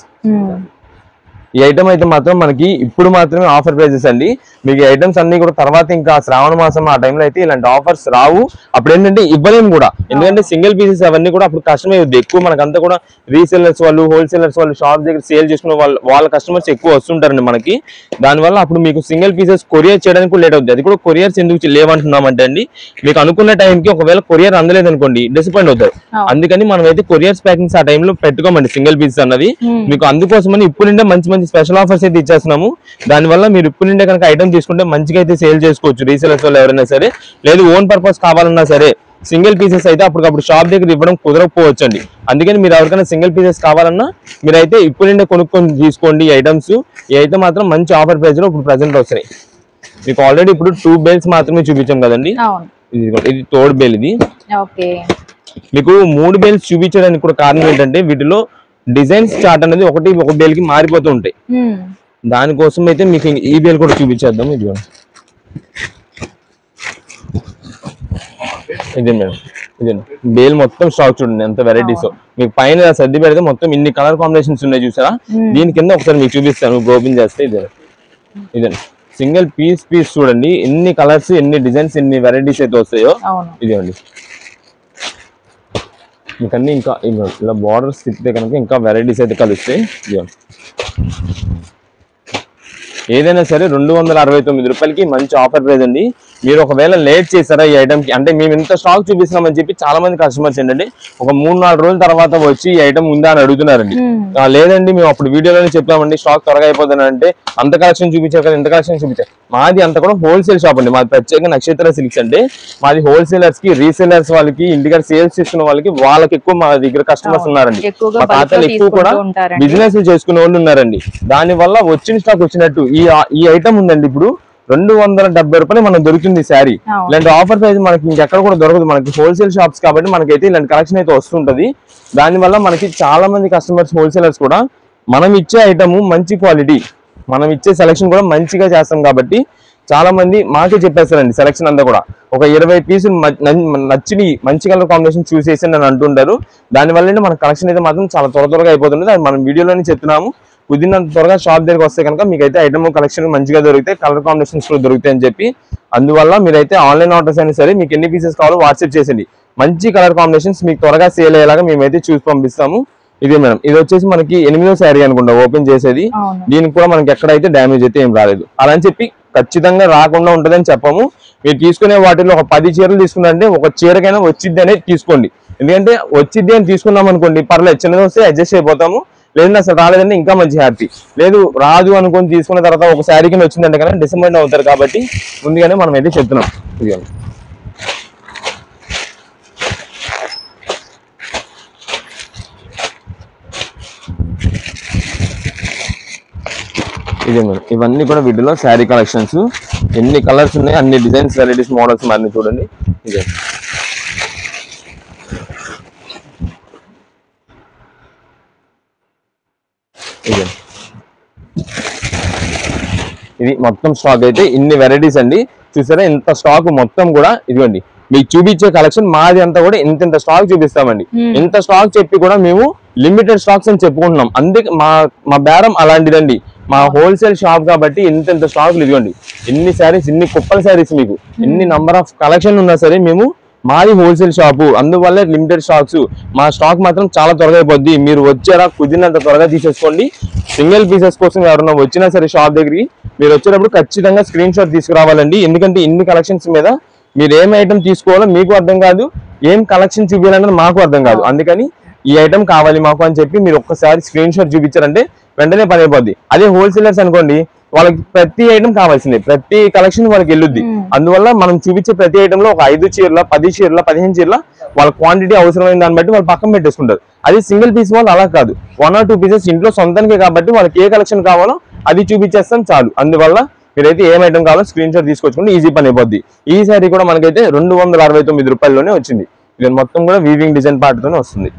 ఈ ఐటమ్ అయితే మాత్రం మనకి ఇప్పుడు మాత్రమే ఆఫర్ ప్రైజెస్ అండి. మీకు ఐటమ్స్ అన్ని కూడా తర్వాత ఇంకా శ్రావణ మాసం ఆ టైంలో అయితే ఇలాంటి ఆఫర్స్ రావు. అప్పుడు ఏంటంటే ఇవ్వలేము కూడా, ఎందుకంటే సింగిల్ పీసెస్ అవన్నీ కూడా అప్పుడు కష్టమే అవుతుంది. ఎక్కువ మనకంతా కూడా రీసెల్లర్స్ వాళ్ళు, హోల్సేలర్స్ వాళ్ళు షాప్ దగ్గర సేల్ చేసుకునే వాళ్ళ కస్టమర్స్ ఎక్కువ వస్తుంటారండి మనకి. దానివల్ల అప్పుడు మీకు సింగిల్ పీసెస్ కొరియర్ చేయడానికి లేట్ అవుతుంది. అది కూడా కొరియర్స్ ఎందుకు లేవంటున్నామంటే అండి, మీకు అనుకున్న టైంకి ఒకవేళ కొరియర్ అందలేదు అనుకోండి డిసప్పాయింట్ అవుతారు. అందుకని మనం అయితే కొరియర్స్ ప్యాకింగ్స్ ఆ టైంలో పెట్టుకోమండి సింగిల్ పీసెస్ అన్నది. మీకు అందుకోసమని ఇప్పుడు నుండే మంచి మంచి స్పెషల్ ఆఫర్స్ అయితే ఇచ్చేస్తున్నాము. దానివల్ల మీరు ఇప్పుడు నుండే కనుక ఐటమ్ తీసుకుంటే మంచిగా అయితే సేల్ చేసుకోవచ్చు. రీసెలర్స్ వాళ్ళు ఎవరైనా సరే, లేదు ఓన్ పర్పస్ కావాలన్నా సరే సింగిల్ పీసెస్ అయితే అప్పటికప్పుడు షాప్ దగ్గర ఇవ్వడం కుదరకపోవచ్చు అండి. అందుకని మీరు ఎవరికైనా సింగిల్ పీసెస్ కావాలన్నా మీరైతే ఇప్పుడు నుండే కొనుక్కొని తీసుకోండి. ఈ ఐటమ్స్ ఈ అయితే మాత్రం మంచి ఆఫర్ ప్రైస్ లో ఇప్పుడు ప్రెసెంట్ వస్తున్నాయి. మీకు ఆల్రెడీ ఇప్పుడు 2 బేల్స్ మాత్రమే చూపించాం కదండి, ఇది థర్డ్ బేల్. ఇది మీకు 3 బేల్స్ చూపించడానికి కూడా కారణం ఏంటంటే వీటిలో డిజైన్స్ చార్ట్ అనేది ఒక బేల్ కి మారిపోతూ ఉంటాయి. దానికోసం అయితే మీకు ఈ బేల్ కూడా చూపించేద్దాం. ఇదే మేడం, ఇదే బేల్ మొత్తం స్టాక్ చూడండి ఎంత వెరైటీస్. మీకు పైన సర్ది పెడితే మొత్తం ఇన్ని కలర్ కాంబినేషన్స్ ఉన్నాయి చూసారా. దీని కింద ఒకసారి మీకు చూపిస్తాను, ఓపెన్ చేస్తే ఇదే సింగిల్ పీస్ చూడండి ఎన్ని కలర్స్, ఎన్ని డిజైన్స్, ఎన్ని వెరైటీస్ అయితే వస్తాయో. ఇదేండి మీకు అన్ని ఇంకా ఇలా బార్డర్స్ తిప్పితే కనుక ఇంకా వెరైటీస్ అయితే కలుస్తాయి. ఏదైనా సరే 269 రూపాయలకి మంచి ఆఫర్ ప్రైస్ అండి. మీరు ఒకవేళ లేట్ చేశారా ఈ ఐటమ్ కి, అంటే మేము ఇంత స్టాక్ చూపిస్తున్నామని చెప్పి చాలా మంది కస్టమర్స్ ఏంటంటే ఒక 3-4 రోజుల తర్వాత వచ్చి ఈ ఐటమ్ ఉందా అని అడుగుతున్నారండి. లేదండి మేము అప్పుడు వీడియోలోనే చెప్పామండి స్టాక్ త్వరగా అయిపోతుంది అంటే, అంత కలెక్షన్ చూపించారు కదా, ఇంత కలెక్షన్ చూపించారు. మాది అంత కూడా హోల్సేల్ షాప్ అండి. మాది ప్రత్యేకంగా నక్షత్ర సిల్క్స్ అంటే మాది హోల్సేలర్స్ కి, రీసేలర్స్ వాళ్ళకి, ఇంటికి సేల్స్ చేస్తున్న వాళ్ళకి ఎక్కువ మా దగ్గర కస్టమర్స్ ఉన్నారండి. మా ఖాతాలు ఎక్కువ కూడా బిజినెస్ చేసుకునే వాళ్ళు ఉన్నారండి. దాని వల్ల వచ్చిన స్టాక్ వచ్చినట్టు ఈ ఐటమ్ ఉందండి ఇప్పుడు 270 రూపాయలు మనకు దొరుకుతుంది శారీ. ఇలాంటి ఆఫర్ ప్రైస్ మనకి ఇంకెక్కడ కూడా దొరకదు. మనకి హోల్సేల్ షాప్స్ కాబట్టి మనకైతే ఇలాంటి కలెక్షన్ అయితే వస్తుంటది. దానివల్ల మనకి చాలా మంది కస్టమర్స్, హోల్సేలర్స్ కూడా మనం ఇచ్చే ఐటమ్ మంచి క్వాలిటీ, మనం ఇచ్చే సెలెక్షన్ కూడా మంచిగా చేస్తాం కాబట్టి చాలా మంది మాకే చెప్పేస్తారండి. సెలెక్షన్ అంతా కూడా ఒక 20 పీసులు నచ్చిన మంచి కలర్ కాంబినేషన్ చూసేసి అని అంటుంటారు. దానివల్ల మన కలెక్షన్ అయితే మాత్రం చాలా త్వరగా అయిపోతుంది. అది మనం వీడియోలోనే చెప్తున్నాము. కుదిరినంత త్వరగా షాప్ దగ్గరికి వస్తే కనుక మీకైతే ఐటమ్ కలెక్షన్ మంచిగా దొరుకుతాయి, కలర్ కాంబినేషన్స్ కూడా దొరుకుతాయి అని చెప్పి. అందువల్ల మీరైతే ఆన్లైన్ ఆర్డర్స్ అయినా సరే మీకు ఎన్ని పీసెస్ కావాలో వాట్సాప్ చేసేయండి. మంచి కలర్ కాంబినేషన్స్ మీకు త్వరగా సేల్ అయ్యేలాగా మేమైతే చూసి పంపిస్తాము. ఇదే మేడం, ఇది వచ్చేసి మనకి 8వ శారీ అనుకుంటా ఓపెన్ చేసేది. దీనికి కూడా మనకి ఎక్కడైతే డ్యామేజ్ అయితే ఏం రాలేదు. అలా అని చెప్పి ఖచ్చితంగా రాకుండా ఉంటుందని చెప్పాము. మీరు తీసుకునే వాటిలో ఒక 10 చీరలు తీసుకున్నారంటే ఒక చీరకైనా వచ్చిద్ది అనేది తీసుకోండి. ఎందుకంటే వచ్చిద్ది అని తీసుకున్నాం అనుకోండి పర్లేదు, చిన్నది వస్తే అడ్జస్ట్ అయిపోతాము. లేదంటే అసలు రాలేదంటే ఇంకా మంచి హ్యాపీ. లేదు రాదు అనుకొని తీసుకున్న తర్వాత ఒక శారీ కింద వచ్చిందంటే కనుక డిసప్పాయింట్ అవుతారు. కాబట్టి ముందుగానే మనం అయితే చెప్తున్నాం. ఇదే మేడం, ఇవన్నీ కూడా వీటిలో శారీ కలెక్షన్స్. ఎన్ని కలర్స్ ఉన్నాయి, అన్ని డిజైన్స్, వెరైటీస్, మోడల్స్ అన్ని చూడండి. ఇదే ఇదే ఇది మొత్తం స్టాక్ అయితే ఇన్ని వెరైటీస్ అండి. చూసారా ఇంత స్టాక్ మొత్తం కూడా ఇదిగోండి. మీకు చూపించే కలెక్షన్ మాది అంతా కూడా ఇంత స్టాక్ చూపిస్తామండి. ఇంత స్టాక్ చెప్పి కూడా మేము లిమిటెడ్ స్టాక్స్ అని చెప్పుకుంటున్నాం. అందుకే మా బేరం అలాంటిదండి. మా హోల్సేల్ షాప్ కాబట్టి ఇంత స్టాక్ ఇదిగోండి. ఎన్ని శారీస్, ఇన్ని కుప్పల శారీస్, మీకు ఎన్ని నంబర్ ఆఫ్ కలెక్షన్ ఉన్నా సరే మేము మాది హోల్సేల్ షాపు, అందువల్ల లిమిటెడ్ స్టాక్స్. మా స్టాక్ మాత్రం చాలా త్వరగా అయిపోద్ది. మీరు వచ్చారా కుదిరినంత త్వరగా తీసేసుకోండి. సింగిల్ పీసెస్ కోసం ఎవరైనా వచ్చినా సరే షాప్ దగ్గరికి మీరు వచ్చేటప్పుడు ఖచ్చితంగా స్క్రీన్ షాట్ తీసుకురావాలండి. ఎందుకంటే ఇన్ని కలెక్షన్స్ మీద మీరు ఏం ఐటమ్ తీసుకోవాలో మీకు అర్థం కాదు, ఏం కలెక్షన్ చూపించాలన్నది మాకు అర్థం కాదు. అందుకని ఈ ఐటమ్ కావాలి మాకు అని చెప్పి మీరు ఒక్కసారి స్క్రీన్ షాట్ చూపించారంటే వెంటనే పని అయిపోద్ది. అదే హోల్సేలర్స్ అనుకోండి, వాళ్ళకి ప్రతి ఐటమ్ కావాల్సిందే, ప్రతి కలెక్షన్ వాళ్ళకి వెళ్ళుద్ది. అందువల్ల మనం చూపించే ప్రతి ఐటమ్ లో ఒక 5 చీరల, 10 చీరల, 15 చీరల వాళ్ళ క్వాంటిటీ అవసరమైన దాన్ని బట్టి వాళ్ళు పక్కన పెట్టేసుకుంటారు. అది సింగిల్ పీస్ వాళ్ళు అలా కాదు, 1 or 2 పీసెస్ ఇంట్లో సొంతానికే కాబట్టి వాళ్ళకి ఏ కలెక్షన్ కావాలో అది చూపించేస్తాం చాలు. అందువల్ల మీరైతే ఏం ఐటమ్ కావాలో స్క్రీన్ షాట్ తీసుకొచ్చుకుంటే ఈజీ పని అయిపోద్ది. ఈ సారీ కూడా మనకైతే 269 రూపాయల్లోనే వచ్చింది. ఇది మొత్తం కూడా వీవింగ్ డిజైన్ పార్ట్ తోనే వస్తుంది.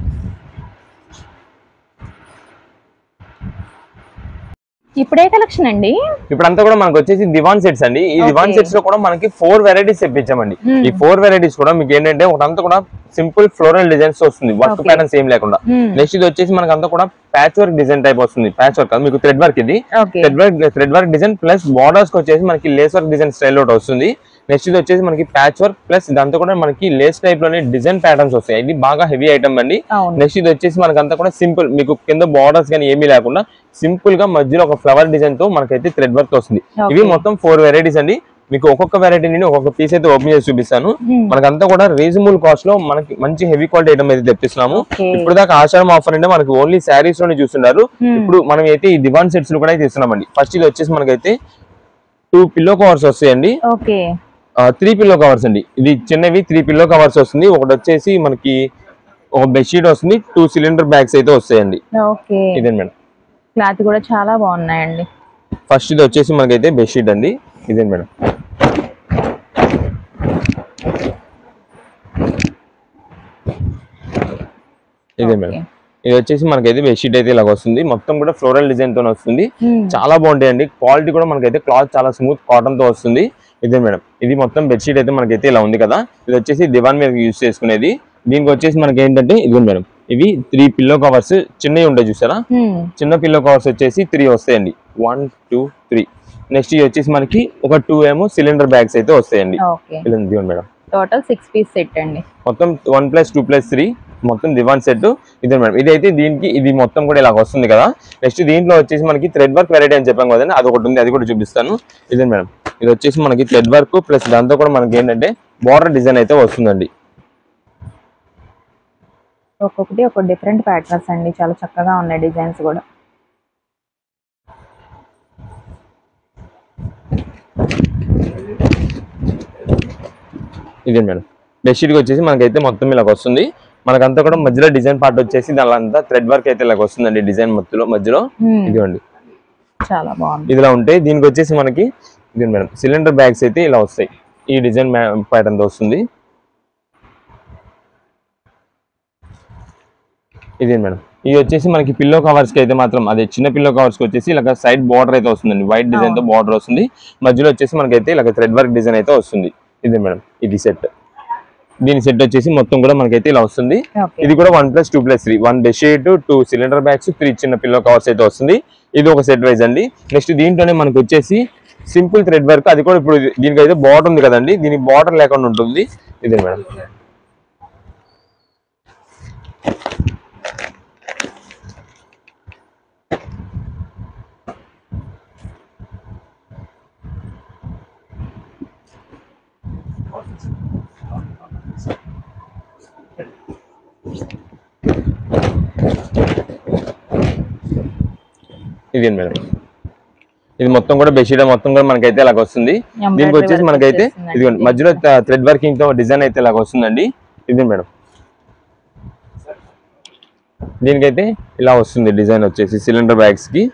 ఇప్పుడే కలెక్షన్ అండి. ఇప్పుడంతా కూడా మనకు వచ్చేసి దివాన్ సెట్స్ అండి. ఈ దివాన్ సెట్స్ లో కూడా మనకి 4 వెరైటీస్ తెప్పించామండి. ఈ 4 వెరైటీస్ కూడా మీకు ఏంటంటే ఒకటంతా కూడా సింపుల్ ఫ్లోరల్ డిజైన్స్ వస్తుంది, వర్క్ ప్యాటర్న్స్ ఏం లేకుండా. నెక్స్ట్ ఇది వచ్చేసి మనకంతా కూడా ప్యాచ్ వర్క్ డిజైన్ టైప్ వస్తుంది. ప్యాచ్ వర్క్ మీకు థ్రెడ్ వర్క్, ఇది thread work design plus borders కి వచ్చేసి మనకి లేస్ వర్క్ డిజైన్ స్టైల్ ఒకటి వస్తుంది. నెక్స్ట్ ఇది వచ్చేసి మనకి ప్యాచ్ వర్క్ ప్లస్ ఇదంతా కూడా మనకి లేస్ టైప్ లోనే డిజైన్ ప్యాటర్న్స్ వస్తాయి. ఇది బాగా హెవీ ఐటమ్ అండి. నెక్స్ట్ ఇది వచ్చేసి మనకంతా కూడా సింపుల్, మీకు కింద బార్డర్స్ కానీ ఏమీ లేకుండా సింపుల్ గా మధ్యలో ఒక ఫ్లవర్ డిజైన్ తో మనకైతే థ్రెడ్ వర్క్ వస్తుంది. ఇవి మొత్తం 4 వెరైటీస్ అండి. మీకు ఒక్కొక్క వెరైటీ నుండి ఒక్కొక్క పీస్ అయితే ఓపెన్ చేసి చూపిస్తాను. మనకంతా కూడా రీజనబుల్ కాస్ట్ లో మనకి మంచి హెవీ క్వాలిటీ ఐటమ్ అయితే తెప్పిస్తున్నాము. ఇప్పుడు దాకా ఆషాఢం ఆఫర్ అంటే మనకి ఓన్లీ శారీస్ లోనే చూస్తున్నారు. ఇప్పుడు మనం అయితే ఈ దివాన్ సెట్స్ లో కూడా తీస్తున్నామండి. ఫస్ట్ ఇది వచ్చేసి మనకైతే 2 పిల్లో కవర్స్ వస్తాయండి. 3 పిల్లో కవర్స్ అండి. ఇది చిన్నవి 3 పిల్లో కవర్స్ వస్తుంది. ఒకటి వచ్చేసి మనకి ఒక బెడ్షీట్ వస్తుంది. 2 సిలిండర్ బ్యాగ్స్ అయితే వస్తాయండి. ఇదే మేడం, క్లాత్ కూడా చాలా బాగున్నాయండి. ఫస్ట్ ఇది వచ్చేసి మనకైతే బెడ్షీట్ అండి. ఇదే మేడం, ఇదే మేడం. ఇది వచ్చేసి మనకైతే బెడ్షీట్ అయితే ఇలాగ వస్తుంది. మొత్తం కూడా ఫ్లోరల్ డిజైన్ తో వస్తుంది. చాలా బాగుంటాయండి. క్వాలిటీ కూడా మనకైతే క్లాత్ చాలా స్మూత్ కాటన్ తో వస్తుంది. ఇదే మేడం, ఇది మొత్తం బెడ్షీట్ అయితే మనకైతే ఇలా ఉంది కదా. ఇది వచ్చేసి దివాన్ మీద యూజ్ చేసుకునేది. దీనికి వచ్చేసి మనకి ఏంటంటే ఇది మేడం, ఇవి 3 పిల్లో కవర్స్ చిన్నవి ఉంటాయి చూసారా. చిన్న పిల్లో కవర్స్ వచ్చేసి 3 వస్తాయండి. 1, 2, 3. నెక్స్ట్ ఇది వచ్చేసి మనకి ఒక 2 ఏమో సిలిండర్ బ్యాగ్స్ అయితే వస్తాయండి. ఇదిగోండి మేడం, టోటల్ 6 పీస్ సెట్ అండి. మొత్తం 1 + 2 + 3 మొత్తం దివాన్ సెట్. ఇదే మేడం, ఇదైతే దీనికి ఇది మొత్తం కూడా ఇలా వస్తుంది కదా. నెక్స్ట్ దీంట్లో వచ్చేసి మనకి థ్రెడ్ వర్క్ వెరైటీ అని చెప్పాం కదండి, అది ఒకటి ఉంది, అది కూడా చూపిస్తాను. ఇదే మేడం, ఇది వచ్చేసి మనకి థ్రెడ్ వర్క్ ప్లస్ దాంతో కూడా మనకి ఏంటంటే బార్డర్ డిజైన్ అయితే వస్తుందండి. ఒక్కొక్కటి ఒక డిఫరెంట్ ప్యాటర్న్స్ అండి, చాలా చక్కగా ఉన్నాయి డిజైన్స్ కూడా. ఇదే మేడం బెడ్షీట్ కి వచ్చేసి మనకైతే మొత్తం ఇలాగ వస్తుంది. మనకంతా కూడా మధ్యలో డిజైన్ పార్ట్ వచ్చేసి దానిలో థ్రెడ్ వర్క్ అయితే ఇలాగ వస్తుందండి. డిజైన్ మధ్యలో ఇదిగోండి చాలా బాగుంది. ఇదిలా ఉంటాయి. దీనికి వచ్చేసి మనకి ఇది మేడం సిలిండర్ బ్యాగ్స్ అయితే ఇలా వస్తాయి. ఈ డిజైన్ ప్యాటర్న్ తో వస్తుంది. ఇదే మేడం ఇది వచ్చేసి మనకి పిల్లో కవర్స్ కి అయితే మాత్రం అదే చిన్న పిల్లో కవర్స్ కి వచ్చేసి ఇలా సైడ్ బార్డర్ అయితే వస్తుందండి. వైట్ డిజైన్ తో బార్డర్ వస్తుంది. మధ్యలో వచ్చేసి మనకైతే ఇలా థ్రెడ్ వర్క్ డిజైన్ అయితే వస్తుంది. ఇదే మేడం ఇది సెట్. దీని సెట్ వచ్చేసి మొత్తం కూడా మనకైతే ఇలా వస్తుంది. ఇది కూడా 1+2+3 1 బెడ్షీట్ 2 సిలిండర్ బ్యాగ్స్ 3 చిన్న పిల్లో కవర్స్ అయితే వస్తుంది. ఇది ఒక సెట్ వైజ్ అండి. నెక్స్ట్ దీంట్లోనే మనకు వచ్చేసి సింపుల్ థ్రెడ్ వర్క్, అది కూడా ఇప్పుడు దీనికైతే బార్డర్ ఉంది కదండి, దీనికి బార్డర్ లేకుండా ఉంటుంది. ఇదే మేడం ఇది మేడం ఇది మొత్తం కూడా బెడ్షీట్ మొత్తం కూడా మనకైతే ఇలాగ వస్తుంది. దీనికి వచ్చేసి మనకైతే ఇదిగోండి మధ్యలో థ్రెడ్ వర్కింగ్ తో డిజైన్ అయితే ఇలాగ వస్తుందండి. ఇది మేడం దీనికైతే ఇలా వస్తుంది డిజైన్ వచ్చేసి సిలిండర్ బ్యాగ్స్ కి.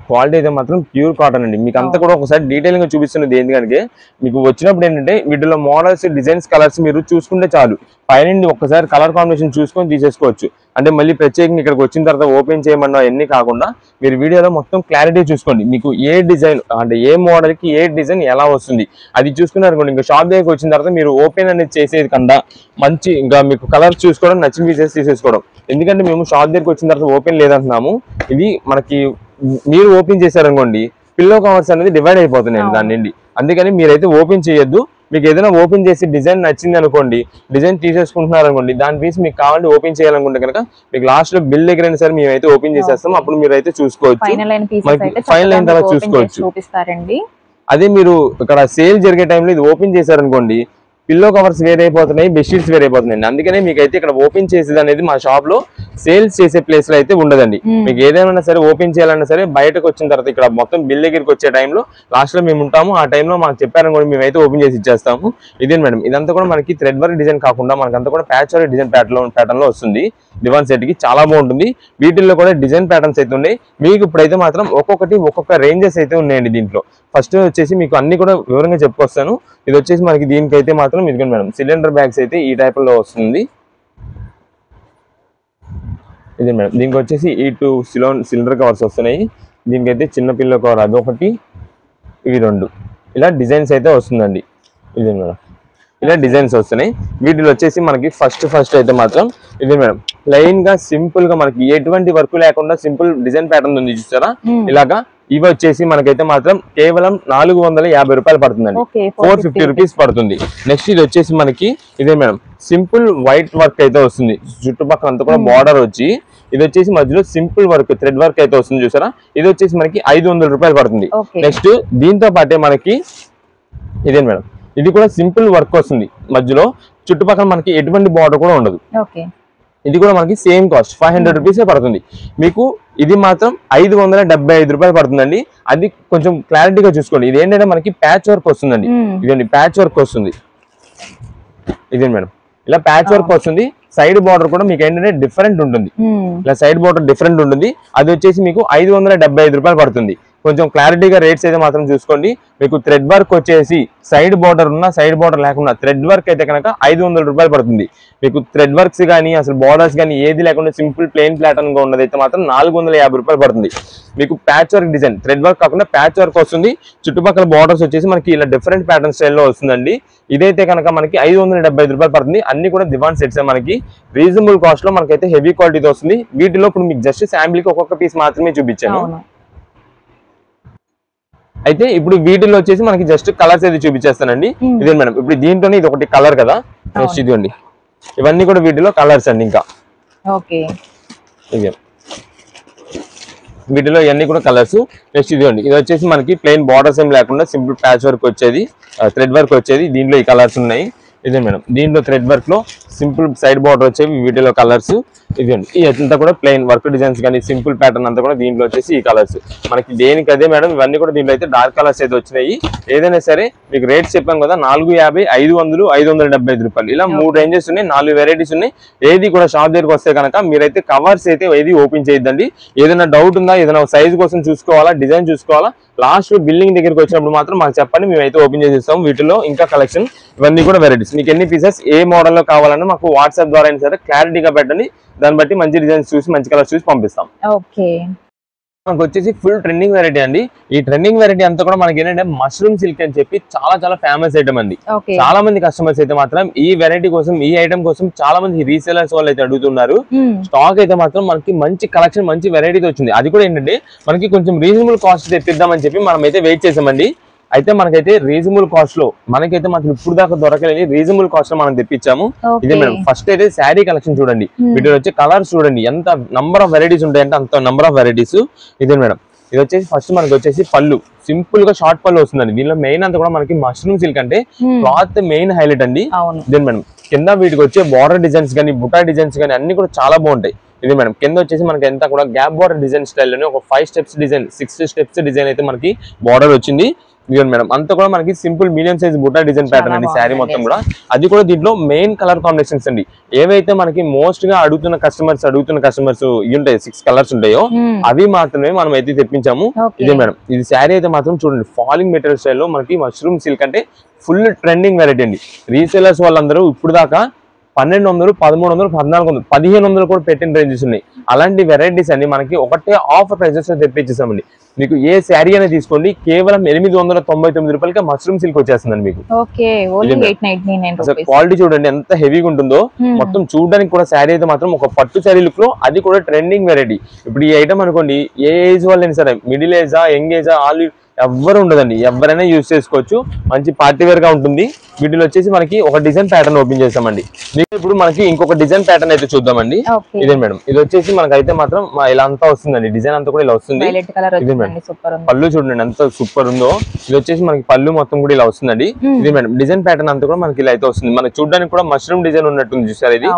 క్వాలిటీ అయితే మాత్రం ప్యూర్ కాటన్ అండి. మీకు అంతా కూడా ఒకసారి డీటెయిల్ గా చూపిస్తున్నది ఎందుకంటే మీకు వచ్చినప్పుడు ఏంటంటే వీటిలో మోడల్స్ డిజైన్స్ కలర్స్ మీరు చూసుకుంటే చాలు, పైన ఒక్కసారి కలర్ కాంబినేషన్ చూసుకొని తీసేసుకోవచ్చు. అంటే మళ్ళీ ప్రత్యేకంగా ఇక్కడికి వచ్చిన తర్వాత ఓపెన్ చేయమన్నా ఎన్ని కాకుండా మీరు వీడియోలో మొత్తం క్లారిటీ చూసుకోండి. మీకు ఏ డిజైన్ అంటే ఏ మోడల్ కి ఏ డిజైన్ ఎలా వస్తుంది అది చూసుకున్నారనుకోండి, ఇంకా షాప్ దగ్గరికి వచ్చిన తర్వాత మీరు ఓపెన్ అనేది చేసేది కన్నా మంచి ఇంకా మీకు కలర్ చూసుకోవడం నచ్చిన పీసెస్ తీసేసుకోవడం. ఎందుకంటే మేము షాప్ దగ్గరికి వచ్చిన తర్వాత ఓపెన్ లేదంటున్నాము. ఇది మనకి మీరు ఓపెన్ చేశారనుకోండి పిల్లో కవర్స్ అనేది డివైడ్ అయిపోతున్నాయి దాని నుండి. అందుకని మీరైతే ఓపెన్ చేయొద్దు. మీకు ఏదైనా ఓపెన్ చేసి డిజైన్ నచ్చింది అనుకోండి, డిజైన్ తీసేసుకుంటున్నారు అనుకోండి, దాని పీస్ మీకు కావాలంటే ఓపెన్ చేయాలనుకుంటే కనుక మీకు లాస్ట్ లో బిల్ దగ్గర అయినా సరే మేమైతే ఓపెన్ చేసేస్తాం. అప్పుడు మీరు అయితే చూసుకోవచ్చు, ఫైనల్ అయిన తర్వాత చూసుకోవచ్చు. అదే మీరు ఇక్కడ సేల్ జరిగే టైంలో ఇది ఓపెన్ చేశారనుకోండి పిల్లో కవర్స్ వేరైపోతున్నాయి, బెడ్షీట్స్ వేరైపోతున్నాయి. అందుకనే మీకైతే ఇక్కడ ఓపెన్ చేసేది అనేది మా షాప్ లో సేల్స్ చేసే ప్లేస్ లో అయితే ఉండదండి. మీకు ఏదైనా సరే ఓపెన్ చేయాలన్నా సరే బయటకు వచ్చిన తర్వాత ఇక్కడ మొత్తం బిల్ దగ్గరికి వచ్చే టైంలో లాస్ట్ లో మేము ఉంటాము. ఆ టైంలో మాకు చెప్పారని కూడా మేమైతే ఓపెన్ చేసి ఇచ్చేస్తాము. ఇదే మేడం ఇదంతా కూడా మనకి థ్రెడ్ వర్క్ డిజైన్ కాకుండా మనకంతా కూడా ప్యాచ్ వర్క్ డిజైన్ ప్యాటర్న్ లో వస్తుంది. దివాన్ సెట్ కి చాలా బాగుంటుంది. వీటిల్లో కూడా డిజైన్ ప్యాటర్న్స్ అయితే ఉన్నాయి. మీకు ఇప్పుడైతే మాత్రం ఒక్కొక్క రేంజెస్ అయితే ఉన్నాయండి. దీంట్లో ఫస్ట్ వచ్చేసి మీకు అన్ని కూడా వివరంగా చెప్పుకొస్తాను. ఇది వచ్చేసి మనకి దీనికైతే మాత్రం ఇదిగోండి మేడం సిలిండర్ బ్యాగ్స్ అయితే ఈ టైప్ లో వస్తుంది. ఇదే మేడం దీనికి వచ్చేసి ఈ 2 సిలిండర్ కవర్స్ వస్తున్నాయి. దీనికైతే చిన్న పిల్ల కవర్ అదొకటి, ఇవి 2 ఇలా డిజైన్స్ అయితే వస్తుందండి. ఇదే మేడం ఇలా డిజైన్స్ వస్తున్నాయి. వీటిలో వచ్చేసి మనకి ఫస్ట్ అయితే మాత్రం ఇదే మేడం ప్లెయిన్ గా సింపుల్ గా మనకి ఎటువంటి వర్క్ లేకుండా సింపుల్ డిజైన్ ప్యాటర్న్ ఉంది చూసారా ఇలాగా. ఇవి వచ్చేసి మనకైతే మాత్రం కేవలం 450 రూపాయలు పడుతుందండి, 450 రూపీస్ పడుతుంది. నెక్స్ట్ ఇది వచ్చేసి మనకి ఇదే మేడం సింపుల్ వైట్ వర్క్ అయితే వస్తుంది. చుట్టుపక్కల అంతా కూడా బార్డర్ వచ్చి ఇది వచ్చేసి మధ్యలో సింపుల్ వర్క్ థ్రెడ్ వర్క్ అయితే వస్తుంది చూసారా. ఇది వచ్చేసి మనకి 500 రూపాయలు పడుతుంది. నెక్స్ట్ దీంతో పాటే మనకి ఇదే మేడం ఇది కూడా సింపుల్ వర్క్ వస్తుంది. మధ్యలో చుట్టుపక్కల మనకి ఎటువంటి బార్డర్ కూడా ఉండదు. ఇది కూడా మనకి సేమ్ కాస్ట్ 500 రూపీసే పడుతుంది. మీకు ఇది మాత్రం 575 రూపాయలు పడుతుందండి. అది కొంచెం క్లారిటీగా చూసుకోండి. ఇది ఏంటంటే మనకి ప్యాచ్ వర్క్ వస్తుందండి. ఇదండి ప్యాచ్ వర్క్ వస్తుంది. ఇదే మేడం ఇలా ప్యాచ్ వర్క్ వస్తుంది. సైడ్ బార్డర్ కూడా మీకు ఏంటంటే డిఫరెంట్ ఉంటుంది. ఇలా సైడ్ బార్డర్ డిఫరెంట్ ఉంటుంది. అది వచ్చేసి మీకు 575 రూపాయలు పడుతుంది. కొంచెం క్లారిటీగా రేట్స్ అయితే మాత్రం చూసుకోండి. మీకు థ్రెడ్ వర్క్ వచ్చేసి సైడ్ బార్డర్ ఉన్న సైడ్ బార్డర్ లేకుండా థ్రెడ్ వర్క్ అయితే కనుక 500 రూపాయలు పడుతుంది. మీకు థ్రెడ్ వర్క్స్ కానీ అసలు బార్డర్స్ కానీ ఏది లేకుండా సింపుల్ ప్లెయిన్ ప్యాటర్న్ గా ఉన్నదైతే మాత్రం 450 రూపాయలు పడుతుంది. మీకు patch work design thread work కాకుండా ప్యాచ్ వర్క్ వస్తుంది. చుట్టుపక్కల బార్డర్స్ వచ్చేసి మనకి ఇలా డిఫరెంట్ ప్యాటర్న్ స్టైల్లో వస్తుందండి. ఇదైతే కనుక మనకి 575 రూపాయలు పడుతుంది. అన్ని కూడా దివాన్ సెట్స్ మనకి రీజనబుల్ కాస్ట్ లో మనకైతే హెవీ క్వాలిటీతో వస్తుంది. వీటిలో ఇప్పుడు మీకు జస్ట్ శాంపిల్ కి ఒక్కొక్క పీస్ మాత్రమే చూపించాను. అయితే ఇప్పుడు వీటిలో వచ్చేసి మనకి జస్ట్ కలర్స్ అయితే చూపించేస్తానండి. ఇదే మేడం ఇప్పుడు దీంట్లోనే ఇది ఒకటి కలర్ కదా. నెక్స్ట్ ఇదిగోండి ఇవన్నీ కూడా వీటిలో కలర్స్ అండి. ఇంకా ఇదే వీటిలో ఇవన్నీ కూడా కలర్స్. నెక్స్ట్ ఇదిగోండి, ఇది వచ్చేసి మనకి ప్లెయిన్ బార్డర్స్ ఏం లేకుండా సింపుల్ ప్యాచ్ వర్క్ వచ్చేది, థ్రెడ్ వర్క్ వచ్చేది. దీంట్లో ఈ కలర్స్ ఉన్నాయి. ఇదే మేడం, దీంట్లో థ్రెడ్ వర్క్ లో సింపుల్ సైడ్ బార్డర్ వచ్చేవి, వీటిలో కలర్స్. ఇదిగోండి, ఇదంతా కూడా ప్లెయిన్ వర్క్ డిజైన్స్ కానీ సింపుల్ ప్యాటర్న్ అంతా కూడా దీంట్లో వచ్చేసి ఈ కలర్స్. మనకి దేనికి అదే మేడం, ఇవన్నీ కూడా దీంట్లో అయితే డార్క్ కలర్స్ అయితే వచ్చినాయి. ఏదైనా సరే మీకు రేట్స్ చెప్పాం కదా, 450, 500, 575 రూపాయలు, ఇలా 3 రేంజెస్ ఉన్నాయి, 4 వెరైటీస్ ఉన్నాయి. ఏది కూడా షాప్ దగ్గరకు వస్తే కనుక మీరైతే కవర్స్ అయితే ఏది ఓపెన్ చేయొద్దండి. ఏదైనా డౌట్ ఉందా, ఏదైనా సైజ్ కోసం చూసుకోవాలా, డిజైన్ చూసుకోవాలా, లాస్ట్ బిల్డింగ్ దగ్గరికి వచ్చినప్పుడు మాత్రం మాకు చెప్పండి, మేమైతే ఓపెన్ చేసేస్తాం. వీటిలో ఇంకా కలెక్షన్ ఇవన్నీ కూడా వెరైటీస్. మీకు ఎన్ని పీసెస్ ఏ మోడల్లో కావాలన్నా మాకు వాట్సాప్ ద్వారా అయినా సరే క్లారిటీగా పెట్టండి. దాన్ని బట్టి మంచి డిజైన్స్ చూసి మంచి కలర్స్ చూసి పంపిస్తాం. ఓకే, మనకు వచ్చేసి ఫుల్ ట్రెండింగ్ వెరైటీ అండి. ఈ ట్రెండింగ్ వెరైటీ అంతా కూడా మనకి ఏంటంటే మష్రూమ్ సిల్క్ అని చెప్పి చాలా చాలా ఫేమస్ ఐటమ్ అండి. చాలా మంది కస్టమర్స్ అయితే మాత్రం ఈ వెరైటీ కోసం, ఈ ఐటమ్ కోసం చాలా మంది రీసేలర్స్ వాళ్ళు అయితే అడుగుతున్నారు. స్టాక్ అయితే మాత్రం మనకి మంచి కలెక్షన్, మంచి వెరైటీ వచ్చింది. అది కూడా ఏంటంటే మనకి కొంచెం రీజనబుల్ కాస్ట్ తెప్పిద్దామని చెప్పి మనం అయితే వెయిట్ చేసామండి. అయితే మనకైతే రీజనబుల్ కాస్ట్ లో మనకైతే మాత్రం ఇప్పుడు దాకా దొరకలేని రీజనబుల్ కాస్ట్ లో మనం తెప్పించాము. ఇదే మేడం, ఫస్ట్ అయితే శారీ కలెక్షన్ చూడండి. వీటిలో వచ్చే కలర్స్ చూడండి, ఎంత నంబర్ ఆఫ్ వెరైటీస్ ఉంటాయంటే అంత నంబర్ ఆఫ్ వెరైటీస్. ఇదే మేడం, ఇది వచ్చేసి ఫస్ట్ మనకి వచ్చేసి పళ్ళు సింపుల్ గా షార్ట్ పళ్ళు వస్తుందండి. దీనిలో మెయిన్ అంతా కూడా మనకి మష్రూమ్ సిల్క్ అంటే క్లాత్ మెయిన్ హైలైట్ అండి. ఇదే మేడం, కింద వీటికి వచ్చే బార్డర్ డిజైన్స్ కానీ, బుటా డిజైన్స్ కానీ అన్ని కూడా చాలా బాగుంటాయి. ఇది మేడం, కింద వచ్చేసి మనకి ఎంత కూడా గ్యాప్ బార్డర్ డిజైన్ స్టైల్లోనే ఒక 5 స్టెప్స్ డిజైన్, 6 స్టెప్స్ డిజైన్ అయితే మనకి బార్డర్ వచ్చింది. ఇదిగోండి మేడం, అంతా కూడా మనకి సింపుల్ మీడియం సైజ్ బుటా డిజైన్ ప్యాటర్న్ అండి శారీ మొత్తం కూడా. అది కూడా దీంట్లో మెయిన్ కలర్ కాంబినేషన్స్ అండి. ఏవైతే మనకి మోస్ట్ గా అడుగుతున్న కస్టమర్స్ ఇవి ఉంటాయి, 6 కలర్స్ ఉంటాయో అవి మాత్రమే మనం అయితే తెప్పించాము. ఇదే మేడం, ఇది శారీ అయితే మాత్రం చూడండి, ఫాలింగ్ మెటీరియల్ స్టైల్లో మనకి మష్రూమ్ సిల్క్ అంటే ఫుల్ ట్రెండింగ్ వెరైటీ అండి. రీసేలర్స్ వాళ్ళందరూ ఇప్పుడు దాకా 1200, 1300, 1400, 1500 కూడా పెట్టిన రేంజెస్ ఉన్నాయి. అలాంటి వెరైటీస్ అన్ని మనకి ఒకటే ఆఫర్ ప్రైజెస్ తెప్పించేసామండి. మీకు ఏ శారీ అనేది తీసుకోండి, కేవలం 899 రూపాయలకి మష్రూమ్ సిల్క్ వచ్చేస్తుందండి మీకు. క్వాలిటీ చూడండి ఎంత హెవీగా ఉంటుందో. మొత్తం చూడడానికి కూడా శారీ అయితే మాత్రం ఒక పట్టు శారీ లుక్ లో, అది కూడా ట్రెండింగ్ వెరైటీ. ఇప్పుడు ఈ ఐటమ్ అనుకోండి, ఏ ఏజ్ వాళ్ళైనా సరే, మిడిల్ ఏజా, యంగ్ ఏజా, ఆల్ ఎవ్వరు ఉండదండి, ఎవరైనా యూజ్ చేసుకోవచ్చు. మంచి పార్టీ వేర్ గా ఉంటుంది. వీటిలో వచ్చేసి మనకి ఒక డిజైన్ ప్యాటర్న్ ఓపెన్ చేసామండి. మీకు ఇప్పుడు మనకి ఇంకొక డిజైన్ ప్యాటర్న్ అయితే చూద్దామండి. ఇదే మేడం, ఇది వచ్చేసి మనకి అయితే మాత్రం ఇలా అంతా వస్తుందండి, డిజైన్ అంతా కూడా ఇలా వస్తుంది. ఇది మేడం, పళ్ళు చూడండి ఎంత సూపర్ ఉందో. ఇది వచ్చేసి మనకి పళ్ళు మొత్తం కూడా ఇలా వస్తుందండి. ఇది మేడం, డిజైన్ ప్యాటర్న్ అంతా కూడా మనకి ఇలా అయితే వస్తుంది. మనకి చూడడానికి కూడా మష్రూమ్ డిజైన్ ఉన్నట్టుంది చూసారు. ఇది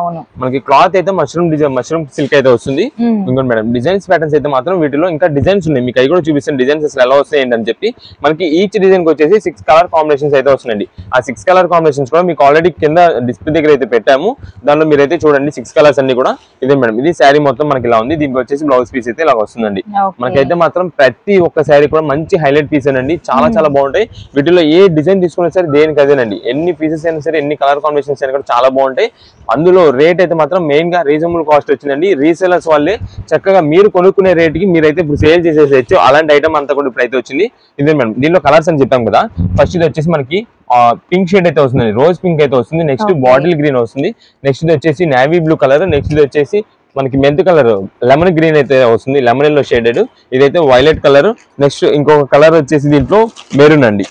మనకి క్లాత్ అయితే మష్రూమ్ డిజైన్, మష్రూమ్ సిల్క్ అయితే వస్తుంది. ఇంకోటి మేడం, డిజైన్స్ ప్యాటర్న్స్ అయితే మాత్రం వీటిలో ఇంకా డిజైన్స్ ఉన్నాయి. మీకు అవి కూడా చూపిస్తాను డిజైన్స్ అసలు ఎలా వస్తాయి ఏంటని చెప్పి. మనకి ఈచ్ డిజైన్ కి వచ్చేసి 6 కలర్ కాంబినేషన్స్ అయితే వస్తున్నాయండి. ఆ 6 కలర్ కాంబినేషన్స్ కూడా మీకు ఆల్రెడీ కింద డిస్ప్లే దగ్గర అయితే పెట్టాము. దానిలో మీరైతే చూడండి 6 కలర్స్ అన్ని కూడా. ఇదే మేడం, ఇది శారీ మొత్తం మనకి ఇలా ఉంది. దీనికి వచ్చేసి బ్లౌజ్ పీస్ అయితే ఇలా వస్తుందండి. మనకైతే మాత్రం ప్రతి ఒక్క శారీ కూడా మంచి హైలైట్ పీస్ అండి, చాలా చాలా బాగుంటాయి. వీటిలో ఏ డిజైన్ తీసుకున్నా సరే దేనికి అదేనండి, ఎన్ని పీసెస్ అయినా సరే, ఎన్ని కలర్ కాంబినేషన్స్ అయినా కూడా చాలా బాగుంటాయి. అందులో రేట్ అయితే మాత్రం మెయిన్ గా రీజనబుల్ కాస్ట్ వచ్చిందండి. రీసేలర్స్ వాళ్ళే చక్కగా మీరు కొనుక్కునే రేట్ కి మీరైతే ఇప్పుడు సేల్ చేసేసేయచ్చు. అలాంటి ఐటమ్ అంతా కూడా ఇప్పుడు అయితే వచ్చింది. ఇదే మేడం, దీనిలో కలర్స్ అని చెప్పాం కదా. ఫస్ట్ ఇది వచ్చేసి మనకి పింక్ షేడ్ అయితే వస్తుంది, రోజ్ పింక్ అయితే వస్తుంది. నెక్స్ట్ బాటిల్ గ్రీన్ వస్తుంది. నెక్స్ట్ ఇది వచ్చేసి నేవీ బ్లూ కలర్. నెక్స్ట్ ఇది వచ్చేసి మనకి మెంత్ కలర్, లెమన్ గ్రీన్ అయితే వస్తుంది, లెమన్ ఎల్లో షేడెడ్. ఇదైతే వైలెట్ కలర్. నెక్స్ట్ ఇంకొక కలర్ వచ్చేసి దీంట్లో మెరూన్ అండి.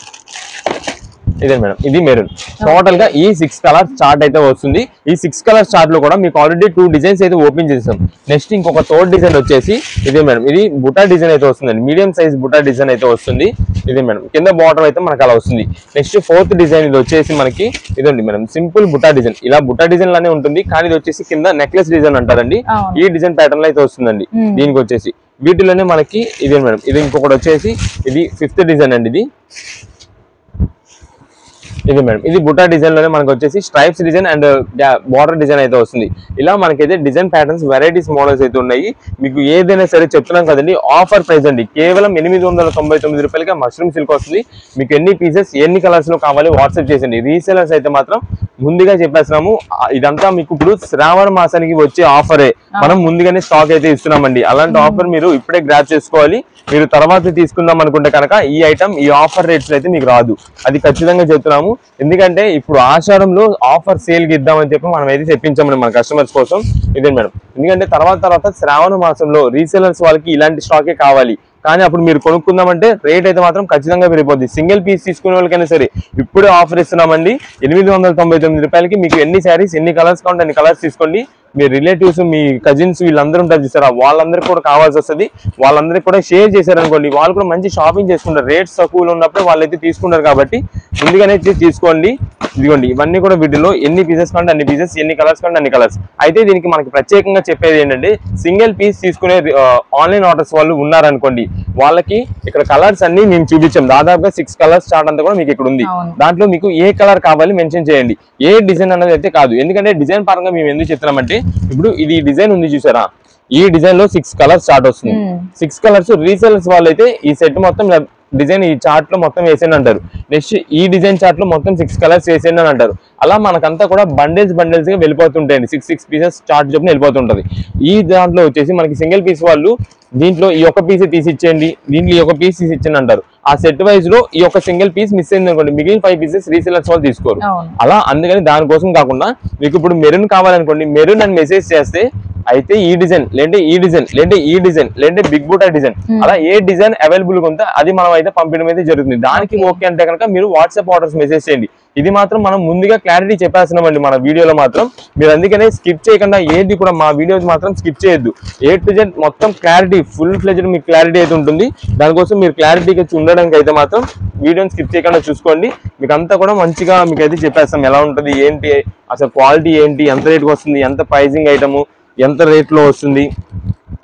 ఇదే మేడం, ఇది మెరూన్. టోటల్ గా ఈ 6 కలర్ చార్ట్ అయితే వస్తుంది. ఈ 6 కలర్ చార్ట్ లో కూడా మీకు ఆల్రెడీ 2 డిజైన్స్ అయితే ఓపెన్ చేసాం. నెక్స్ట్ ఇంకొక థర్డ్ డిజైన్ వచ్చేసి ఇదే మేడం, ఇది బుటా డిజైన్ అయితే వస్తుందండి, మీడియం సైజ్ బుటా డిజైన్ అయితే వస్తుంది. ఇదే మేడం, కింద బార్డర్ అయితే మనకు అలా వస్తుంది. నెక్స్ట్ 4th డిజైన్ ఇది వచ్చేసి మనకి ఇదండి మేడం, సింపుల్ బుటా డిజైన్. ఇలా బుటా డిజైన్ లానే ఉంటుంది, కానీ ఇది వచ్చేసి కింద నెక్లెస్ డిజైన్ అంటారండి. ఈ డిజైన్ ప్యాటర్న్ లో అయితే వస్తుందండి. దీనికి వచ్చేసి వీటిలోనే మనకి ఇదే మేడం, ఇది ఇంకొకటి వచ్చేసి ఇది 5th డిజైన్ అండి. ఇది మేడం, ఇది బుటా డిజైన్ లోనే మనకు వచ్చేసి stripes design and border design అయితే వస్తుంది. ఇలా మనకైతే డిజైన్ ప్యాటర్న్స్, వెరైటీస్, మోడల్స్ అయితే ఉన్నాయి. మీకు ఏదైనా సరే చెప్తున్నాం కదండి, ఆఫర్ ప్రైస్ అండి, కేవలం 899 రూపాయలకి మష్రూమ్ సిల్క్ వస్తుంది. మీకు ఎన్ని పీసెస్, ఎన్ని కలర్స్ లో కావాలి వాట్సాప్ చేసండి. రీసేలర్స్ అయితే మాత్రం ముందుగా చెప్పేస్తున్నాము, ఇదంతా మీకు ఇప్పుడు శ్రావణ మాసానికి వచ్చే ఆఫరే, మనం ముందుగానే స్టాక్ అయితే ఇస్తున్నామండి. అలాంటి ఆఫర్ మీరు ఇప్పుడే గ్రాప్ చేసుకోవాలి. మీరు తర్వాత తీసుకుందాం అనుకుంటే కనుక ఈ ఐటమ్ ఈ ఆఫర్ రేట్స్ అయితే మీకు రాదు, అది ఖచ్చితంగా చెప్తున్నాము. ఎందుకంటే ఇప్పుడు ఆషాఢంలో ఆఫర్ సేల్ కి ఇద్దామని చెప్పి మనం అయితే తెప్పించామండి మన కస్టమర్స్ కోసం. ఇదే మేడం, ఎందుకంటే తర్వాత శ్రావణ మాసంలో రీసేలర్స్ వాళ్ళకి ఇలాంటి స్టాకే కావాలి. కానీ అప్పుడు మీరు కొనుక్కుందామంటే రేట్ అయితే మాత్రం ఖచ్చితంగా పెరిగిపోద్ది. సింగిల్ పీస్ తీసుకునే వాళ్ళకైనా సరే ఇప్పుడే ఆఫర్ ఇస్తున్నామండి. 899 రూపాయలకి మీకు ఎన్ని శారీస్, ఎన్ని కలర్స్ కావాలంటే అన్ని కలర్స్ తీసుకోండి. మీ రిలేటివ్స్, మీ కజిన్స్ వీళ్ళందరూ ఉంటారు చూసారా, వాళ్ళందరికీ కూడా కావాల్సి వస్తుంది. వాళ్ళందరికీ కూడా షేర్ చేశారనుకోండి, వాళ్ళు కూడా మంచి షాపింగ్ చేసుకుంటారు. రేట్స్ తక్కువలో ఉన్నప్పుడే వాళ్ళైతే తీసుకుంటారు కాబట్టి ముందుగానే తీసుకోండి. ఇదిగోండి, ఇవన్నీ కూడా వీటిలో ఎన్ని పీసెస్ కంటే అన్ని పీసెస్, ఎన్ని కలర్స్ కంటే అన్ని కలర్స్. అయితే దీనికి మనకి ప్రత్యేకంగా చెప్పేది ఏంటంటే, సింగిల్ పీస్ తీసుకునే ఆన్లైన్ ఆర్డర్స్ వాళ్ళు ఉన్నారనుకోండి, వాళ్ళకి ఇక్కడ కలర్స్ అన్ని మేము చూపించాం. దాదాపుగా 6 కలర్స్ చార్ట్ అంతా కూడా మీకు ఇక్కడ ఉంది. దాంట్లో మీకు ఏ కలర్ కావాలి మెన్షన్ చేయండి, ఏ డిజైన్ అన్నది అయితే కాదు. ఎందుకంటే డిజైన్ పరంగా మేము ఎందుకు చెప్తున్నామంటే, ఇప్పుడు ఇది డిజైన్ ఉంది చూసారా, ఈ డిజైన్ లో 6 కలర్స్ చార్ట్ వస్తుంది. 6 కలర్స్ రీసేలర్స్ వాళ్ళైతే ఈ సెట్ మొత్తం డిజైన్ ఈ చార్ట్ లో మొత్తం వేసేయండి అంటారు. నెక్స్ట్ ఈ డిజైన్ చార్ట్ లో మొత్తం 6 కలర్స్ వేసేయండి అని అంటారు. అలా మనకంతా కూడా బండిల్స్ గా వెళ్ళిపోతుంటాయండి. 6 పీసెస్ చార్ట్ చొప్పున వెళ్ళిపోతుంటది. ఈ దాంట్లో వచ్చేసి మనకి సింగిల్ పీస్ వాళ్ళు దీంట్లో ఈ ఒక్క పీస్ తీసి ఇచ్చేయండి, దీంట్లో ఈ ఒక పీస్ తీసి ఇచ్చేయండి అంటారు. ఆ సెట్ వైజ్ లో ఈ ఒక సింగిల్ పీస్ మిస్ అయింది అనుకోండి, మిగిలిన 5 పీసెస్ రీసేలర్స్ వాళ్ళు తీసుకోరు. అలా అందుకని దానికోసం కాకుండా మీకు ఇప్పుడు మెరూన్ కావాలనుకోండి, మెరూన్ అని మెసేజ్ చేస్తే అయితే ఈ డిజైన్ లేదంటే ఈ డిజైన్ లేదంటే ఈ డిజైన్ లేదంటే బిగ్ బూటా డిజైన్, అలా ఏ డిజైన్ అవైలబుల్ గా ఉంటే అది మనం అయితే పంపించడం అయితే జరుగుతుంది. దానికి ఓకే అంటే కనుక మీరు వాట్సాప్ ఆర్డర్స్ మెసేజ్ చేయండి. ఇది మాత్రం మనం ముందుగా క్లారిటీ చెప్పేస్తున్నామండి మన వీడియోలో మాత్రం. మీరు అందుకనే స్కిప్ చేయకుండా ఏది కూడా మా వీడియోస్ మాత్రం స్కిప్ చేయొద్దు. A to Z మొత్తం క్లారిటీ, ఫుల్ ఫ్లెజ్డ్ మీకు క్లారిటీ అయితే ఉంటుంది. దానికోసం మీరు క్లారిటీగా ఉండడానికి అయితే మాత్రం వీడియోని స్కిప్ చేయకుండా చూసుకోండి. మీకు అంతా కూడా మంచిగా మీకు అయితే చెప్పేస్తాం ఎలా ఉంటుంది, ఏంటి అసలు క్వాలిటీ ఏంటి, ఎంత రేట్కి వస్తుంది, ఎంత ప్రైజింగ్ ఐటమ్, ఎంత రేట్ లో వస్తుంది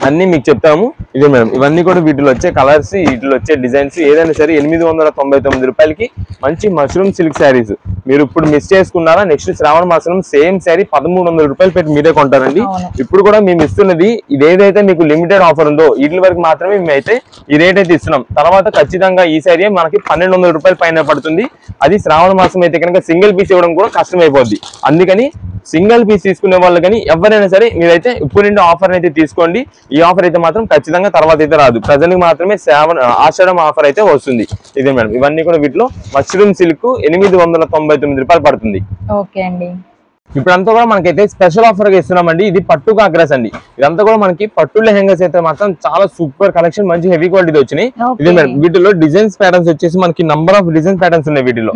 అన్ని మీకు చెప్తాము. ఇదే మేడం, ఇవన్నీ కూడా వీటిలో వచ్చే కలర్స్, వీటిలో వచ్చే డిజైన్స్ ఏదైనా సరే 899 రూపాయలకి మంచి మష్రూమ్ సిల్క్ శారీస్. మీరు ఇప్పుడు మిస్ చేసుకున్నారా, నెక్స్ట్ శ్రావణ మాసం సేమ్ శారీ 1300 రూపాయలు పెట్టి మీరే కొంటారండి. ఇప్పుడు కూడా మేము ఇస్తున్నది ఇదేదైతే మీకు లిమిటెడ్ ఆఫర్ ఉందో వీటి వరకు మాత్రమే మేమైతే ఈ రేట్ అయితే ఇస్తున్నాం. తర్వాత ఖచ్చితంగా ఈ శారీ మనకి 1200 రూపాయల పైన పడుతుంది. అది శ్రావణ మాసం అయితే కనుక సింగిల్ పీస్ ఇవ్వడం కూడా కష్టమైపోద్ది. అందుకని సింగిల్ పీస్ తీసుకునే వాళ్ళు కానీ ఎవరైనా సరే మీరైతే ఇప్పుడు నుండి ఆఫర్ అయితే తీసుకోండి. ఈ ఆఫర్ అయితే మాత్రం ఖచ్చితంగా తర్వాత అయితే రాదు, ప్రజెంట్ మాత్రమే ఆషాఢం ఆఫర్ అయితే వస్తుంది. ఇదే మేడం, ఇవన్నీ కూడా వీటిలో మష్రూమ్ సిల్క్ 899 రూపాయలు పడుతుంది. ఓకే అండి. ఇప్పుడంతా కూడా మనకైతే స్పెషల్ ఆఫర్ గా ఇస్తున్నామండి. ఇది పట్టు కాగ్రాస్ అండి. ఇదంతా కూడా మనకి పట్టు లెహెంగాస్ అయితే మాత్రం చాలా సూపర్ కలెక్షన్, మంచి హెవీ క్వాలిటీ వచ్చినాయి. ఇది మేడం, వీటిలో డిజైన్స్ ప్యాటర్న్స్ వచ్చేసి మనకి నంబర్ ఆఫ్ డిజైన్స్ ప్యాటర్న్స్ ఉన్నాయి. వీటిలో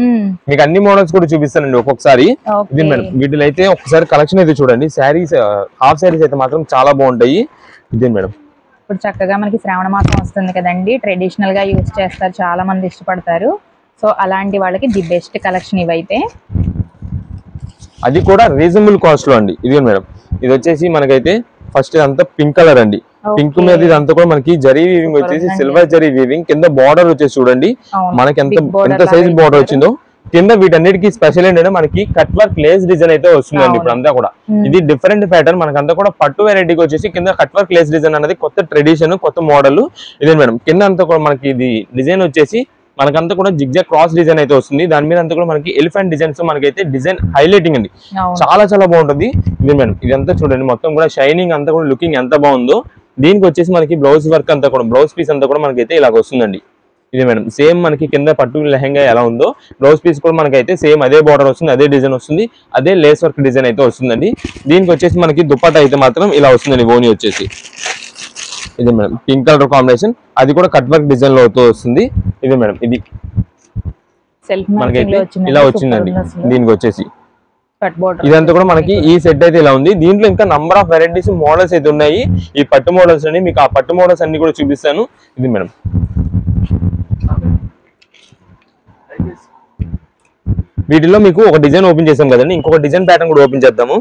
మీకు అన్ని మోడల్స్ కూడా చూపిస్తానండి ఒక్కొక్కసారి. ఇది మేడం, వీటిలో అయితే ఒకసారి కలెక్షన్ అయితే చూడండి. శారీస్, హాఫ్ శారీస్ అయితే మాత్రం చాలా బాగుంటాయి. ఇదే మేడం, ఇప్పుడు చక్కగా మనకి శ్రావణ మాసం వస్తుంది కదండి, ట్రెడిషనల్ గా యూజ్ చేస్తారు, చాలా మంది ఇష్టపడతారు. సో అలాంటి వాళ్ళకి ది బెస్ట్ కలెక్షన్ ఇవైతే, అది కూడా రీజనబుల్ కాస్ట్ లో అండి. ఇది మేడం, ఇది వచ్చేసి మనకైతే ఫస్ట్ ఇదంతా పింక్ కలర్ అండి. పింక్ మీద ఇదంతా కూడా మనకి జరీ వీవింగ్ వచ్చేసి సిల్వర్ జరీ వీవింగ్, కింద బార్డర్ వచ్చేసి చూడండి మనకి ఎంత సైజ్ బార్డర్ వచ్చిందో. కింద వీటన్నిటికీ స్పెషల్ ఏంటంటే మనకి కట్ వర్క్ లేస్ డిజైన్ అయితే వస్తుందండి. ఇప్పుడు అంతా కూడా ఇది డిఫరెంట్ ప్యాటర్న్. మనకంతా కూడా పట్టు వెరైటీకి వచ్చేసి కింద కట్ వర్క్ లేస్ డిజైన్ అనేది కొత్త ట్రెడిషన్, కొత్త మోడల్. ఇదే మేడం, కింద అంతా కూడా మనకి ఇది డిజైన్ వచ్చేసి మనకంతా కూడా జిగ్జాగ్ క్రాస్ డిజైన్ అయితే వస్తుంది. దాని మీద అంతా కూడా మనకి ఎలిఫెంట్ డిజైన్స్ మనకైతే డిజైన్ హైలైటింగ్ అండి, చాలా చాలా బాగుంటుంది. ఇది మేడం, ఇదంతా చూడండి మొత్తం కూడా షైనింగ్ అంతా కూడా లుకింగ్ ఎంత బాగుందో. దీనికి వచ్చేసి మనకి బ్లౌజ్ వర్క్ అంతా కూడా, బ్లౌజ్ పీస్ అంతా కూడా మనకైతే ఇలాగ వస్తుందండి. ఇది మేడం, సేమ్ మనకి కింద పట్టు లెహంగా ఎలా ఉందో బ్లౌజ్ పీస్ కూడా మనకైతే సేమ్ అదే బార్డర్ వస్తుంది, అదే డిజైన్ వస్తుంది, అదే లేస్ వర్క్ డిజైన్ అయితే వస్తుందండి. దీనికి వచ్చేసి మనకి దుపట్టా అయితే మాత్రం ఇలా వస్తుందండి. ఓని వచ్చేసి ఇది మేడం పింక్ కలర్ కాంబినేషన్, అది కూడా కట్ వర్క్ డిజైన్ లో వస్తుంది. ఇది మేడం, ఇది మనకైతే ఇలా వచ్చిందండి. దీనికి వచ్చేసి ఇదంతా కూడా మనకి ఈ సెట్ అయితే ఇలా ఉంది. దీంట్లో ఇంకా నంబర్ ఆఫ్ వెరైటీస్ మోడల్స్ అయితే ఉన్నాయి. ఈ పట్టు మోడల్స్ అని మీకు ఆ పట్టు మోడల్స్ అన్ని కూడా చూపిస్తాను. ఇది మేడం, వీటిలో మీకు ఒక డిజైన్ ఓపెన్ చేసాం కదండి, ఇంకొక డిజైన్ ప్యాటర్న్ కూడా ఓపెన్ చేద్దాము.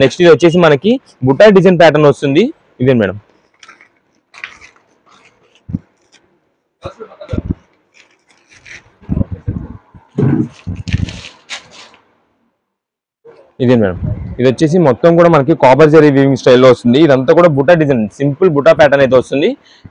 నెక్స్ట్ ఇది వచ్చేసి మనకి బుట్టా డిజైన్ ప్యాటర్న్ వస్తుంది. ఇదే మేడం, ఇదే మేడం, ఇది వచ్చేసి మొత్తం కూడా మనకి కాపర్ జరీ వీవింగ్ స్టైల్లో వస్తుంది. ఇదంతా కూడా Butta design, simple Butta pattern అయితే వస్తుంది.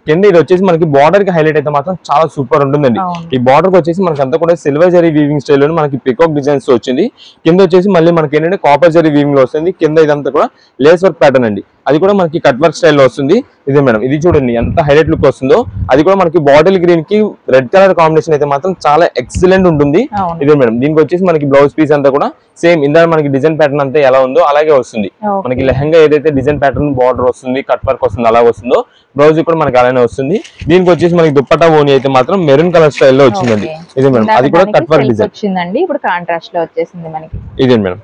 కింద ఇది వచ్చేసి మనకి బార్డర్ కి హైలైట్ అయితే మాత్రం చాలా సూపర్ ఉంటుందండి. ఈ బార్డర్ కి వచ్చేసి మనకి అంతా కూడా సిల్వర్ జరీ వీవింగ్ స్టైల్లో మనకి పికాక్ డిజైన్స్ వచ్చింది. కింద వచ్చేసి మళ్ళీ మనకి ఏంటంటే కాపర్ జరీ వీవింగ్ లో వస్తుంది. కింద ఇదంతా కూడా లేస్ వర్క్ ప్యాటర్న్ అండి, అది కూడా మనకి కట్ వర్క్ స్టైల్లో వస్తుంది. ఇదే మేడం, ఇది చూడండి ఎంత హైలైట్ లుక్ వస్తుందో. అది కూడా మనకి బాటిల్ గ్రీన్ కి రెడ్ కలర్ కాంబినేషన్ అయితే మాత్రం చాలా ఎక్సలెంట్ ఉంటుంది. ఇదే మేడం, దీనికి వచ్చేసి మనకి బ్లౌజ్ పీస్ అంతా కూడా సేమ్ ఇందా మనకి డిజైన్ ప్యాటర్న్ అంతా ఎలా ఉందో అలాగే వస్తుంది. మనకి లెహంగా ఏదైతే డిజైన్ ప్యాటర్న్ బార్డర్ వస్తుంది, కట్ వర్క్ వస్తుంది అలా వస్తుందో, బ్లౌజ్ కూడా మనకి అలానే వస్తుంది. దీనికి వచ్చేసి మనకి దుప్పట్టా ఓని అయితే మాత్రం మెరూన్ కలర్ స్టైల్లో వచ్చిందండి. ఇదే మేడం, అది కూడా కట్ వర్క్ డిజైన్ వచ్చిందండి. ఇప్పుడు కాంట్రాస్ట్ లో వచ్చేసింది మనకి. ఇదే మేడం,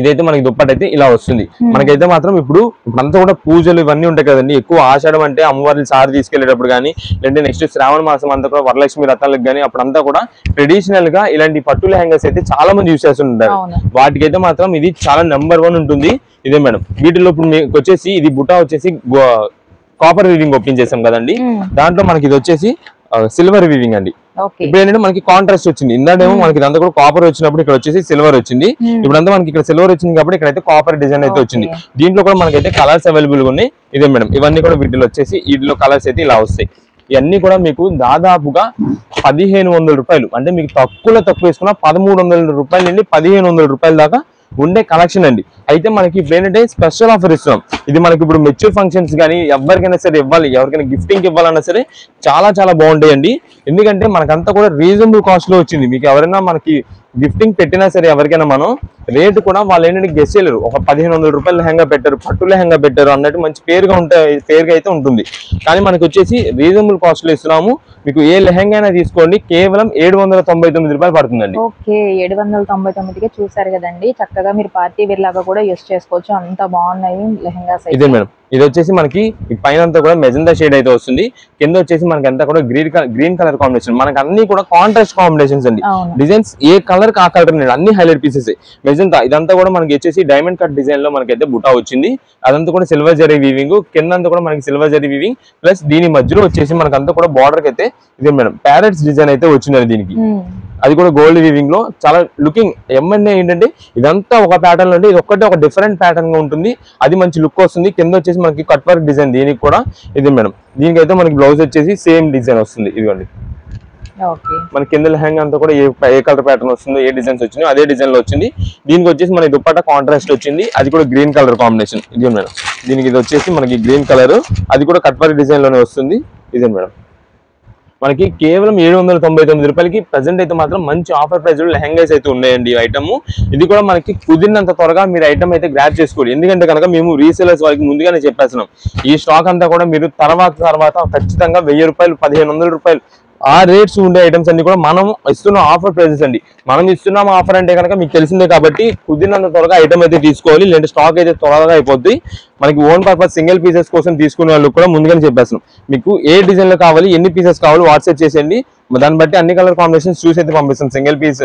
ఇదైతే మనకి దుప్పటి అయితే ఇలా వస్తుంది. మనకైతే మాత్రం ఇప్పుడు అంతా కూడా పూజలు ఇవన్నీ ఉంటాయి కదండి. ఎక్కువ ఆషాఢం అంటే అమ్మవారిని సారి తీసుకెళ్లేటప్పుడు కానీ, లేదంటే నెక్స్ట్ శ్రావణ మాసం అంతా కూడా వరలక్ష్మి రథాలకు కానీ అప్పుడంతా కూడా ట్రెడిషనల్ గా ఇలాంటి పట్టు లెహంగాస్ అయితే చాలా మంది యూస్ చేస్తుంటారు. వాటికైతే మాత్రం ఇది చాలా నెంబర్ 1 ఉంటుంది. ఇదే మేడం. వీటిలో ఇప్పుడు మీకు వచ్చేసి ఇది బుటా వచ్చేసి కాపర్ వీవింగ్ ఓపెన్ చేసాం కదండి. దాంట్లో మనకి ఇది వచ్చేసి సిల్వర్ వీవింగ్ అండి. ఇప్పుడు ఏంటంటే మనకి కాంట్రాస్ట్ వచ్చింది. ఇందాకేమో మనకి ఇదంతా కూడా కాపర్ వచ్చినప్పుడు ఇక్కడ వచ్చేసి సిల్వర్ వచ్చింది. ఇప్పుడంతా మనకి ఇక్కడ సిల్వర్ వచ్చింది కాబట్టి ఇక్కడైతే కాపర్ డిజైన్ అయితే వచ్చింది. దీంట్లో కూడా మనకైతే కలర్స్ అవైలబుల్ గా ఉన్నాయి. ఇదే మేడం. ఇవన్నీ కూడా వీటిలో వచ్చేసి వీటిలో కలర్స్ అయితే ఇలా వస్తాయి. ఇవన్నీ కూడా మీకు దాదాపుగా 1500 రూపాయలు, అంటే మీకు తక్కువ వేసుకున్న 1300 రూపాయల నుండి 1500 రూపాయల దాకా ఉండే కలెక్షన్ అండి. అయితే మనకి ఇప్పుడు ఏంటంటే స్పెషల్ ఆఫర్ ఇస్తున్నాం. ఇది మనకి ఇప్పుడు మెచ్యూర్ ఫంక్షన్స్ కానీ ఎవరికైనా సరే ఇవ్వాలి, ఎవరికైనా గిఫ్టింగ్ ఇవ్వాలన్నా సరే చాలా చాలా బాగుంటాయండి. ఎందుకంటే మనకంతా కూడా రీజనబుల్ కాస్ట్ లో వచ్చింది. మీకు ఎవరైనా మనకి గిఫ్టింగ్ పెట్టినా సరే ఎవరికైనా మనం రేటు కూడా వాళ్ళు ఏంటంటే గెస్ చేయలేరు. ఒక 1500 రూపాయల లెహంగా పెట్టారు, పట్టు లెహంగా పెట్టారు అన్నట్టు మంచి పేరుగా అయితే ఉంటుంది. కానీ మనకి వచ్చేసి రీజనబుల్ కాస్ట్ లో ఇస్తున్నాము. మీకు ఏ లెహంగా అయినా తీసుకోండి, కేవలం 799 రూపాయలు పడుతుందండి. ఓకే, 799కే చూసారు కదండి. చక్కగా మీరు పార్టీ వేర్ లాగా కూడా యూస్ చేసుకోవచ్చు. అంత బాగున్నాయి లెహంగాస్. ఇదే మేడం. ఇది వచ్చేసి మనకి పైన అంతా కూడా మెజెండా షేడ్ అయితే వస్తుంది. కింద వచ్చేసి మనకి అంతా కూడా గ్రీన్ కలర్ కాంబినేషన్. మనకి అన్ని కూడా కాంట్రాస్ట్ కాంబినేషన్స్ అండి. డిజైన్స్ ఏ కలర్ కా కలర్ అన్ని హైలైట్ పీసెస్. మెజెంటా ఇదంతా కూడా మనకి వచ్చేసి డైమండ్ కట్ డిజైన్ లో మనకైతే బుటా వచ్చింది. అదంతా కూడా సిల్వర్ జరీ వీవింగ్. కింద అంతా కూడా మనకి సిల్వర్ జరీ వీవింగ్ ప్లస్ దీని మధ్యలో వచ్చేసి మనకి అంతా కూడా బార్డర్ కి అయితే ఇదే మేడం ప్యారెట్స్ డిజైన్ అయితే వచ్చింది దీనికి. అది కూడా గోల్డ్ వీవింగ్ లో చాలా లుకింగ్. ఏమన్నా ఏంటంటే ఇదంతా ఒక ప్యాటర్న్ లో ఇది ఒక్కటే ఒక డిఫరెంట్ ప్యాటర్న్ గా ఉంటుంది. అది మంచి లుక్ వస్తుంది. కింద వచ్చేసి మనకి కట్ వర్క్ డిజైన్ దీనికి కూడా ఇదే మేడం. దీనికైతే మనకి బ్లౌజ్ వచ్చేసి సేమ్ డిజైన్ వస్తుంది. ఇదిగోండి మన కింద లెహంగా అంతా కూడా ఏ కలర్ ప్యాటర్న్ వస్తుందో, ఏ డిజైన్స్ వచ్చినాయో అదే డిజైన్ లో వచ్చింది. దీనికి వచ్చేసి మనకి దుపట్టా కాంట్రాస్ట్ వచ్చింది. అది కూడా గ్రీన్ కలర్ కాంబినేషన్. ఇదే మేడం. దీనికి ఇది వచ్చేసి మనకి గ్రీన్ కలర్, అది కూడా కట్ వర్క్ డిజైన్ లోనే వస్తుంది. ఇదే మేడం. మనకి కేవలం 799 రూపాయలకి ప్రెసెంట్ అయితే మాత్రం మంచి ఆఫర్ ప్రైస్ లో లెహంగాస్ అయితే ఉన్నాయండి ఈ ఐటమ్. ఇది కూడా మనకి కుదిరినంత త్వరగా మీరు ఐటమ్ అయితే గ్రాప్ చేసుకోండి. ఎందుకంటే కనుక మేము రీసేలర్స్ వాళ్ళకి ముందుగానే చెప్పేస్తున్నాం, ఈ స్టాక్ అంతా కూడా మీరు తర్వాత ఖచ్చితంగా 1000 రూపాయలు 1500 రూపాయలు ఆ రేట్స్ ఉండే ఐటమ్స్ అన్ని కూడా మనం ఇస్తున్న ఆఫర్ ప్రైజెస్ అండి. మనం ఇస్తున్నాం ఆఫర్ అంటే కనుక మీకు తెలిసిందే కాబట్టి కుదిరినంత త్వరగా ఐటమ్ అయితే తీసుకోవాలి, లేదంటే స్టాక్ అయితే త్వరగా అయిపోద్ది. మనకి ఓన్ పర్పస్ సింగిల్ పీసెస్ కోసం తీసుకునే వాళ్ళు కూడా ముందుగానే చెప్పేస్తున్నాం. మీకు ఏ డిజైన్ లో కావాలి, ఎన్ని పీసెస్ కావాలి వాట్సాప్ చేసేయండి. దాన్ని బట్టి అన్ని కలర్ కాంబినేషన్స్ చూసి అయితే పంపిస్తాం. సింగిల్ పీస్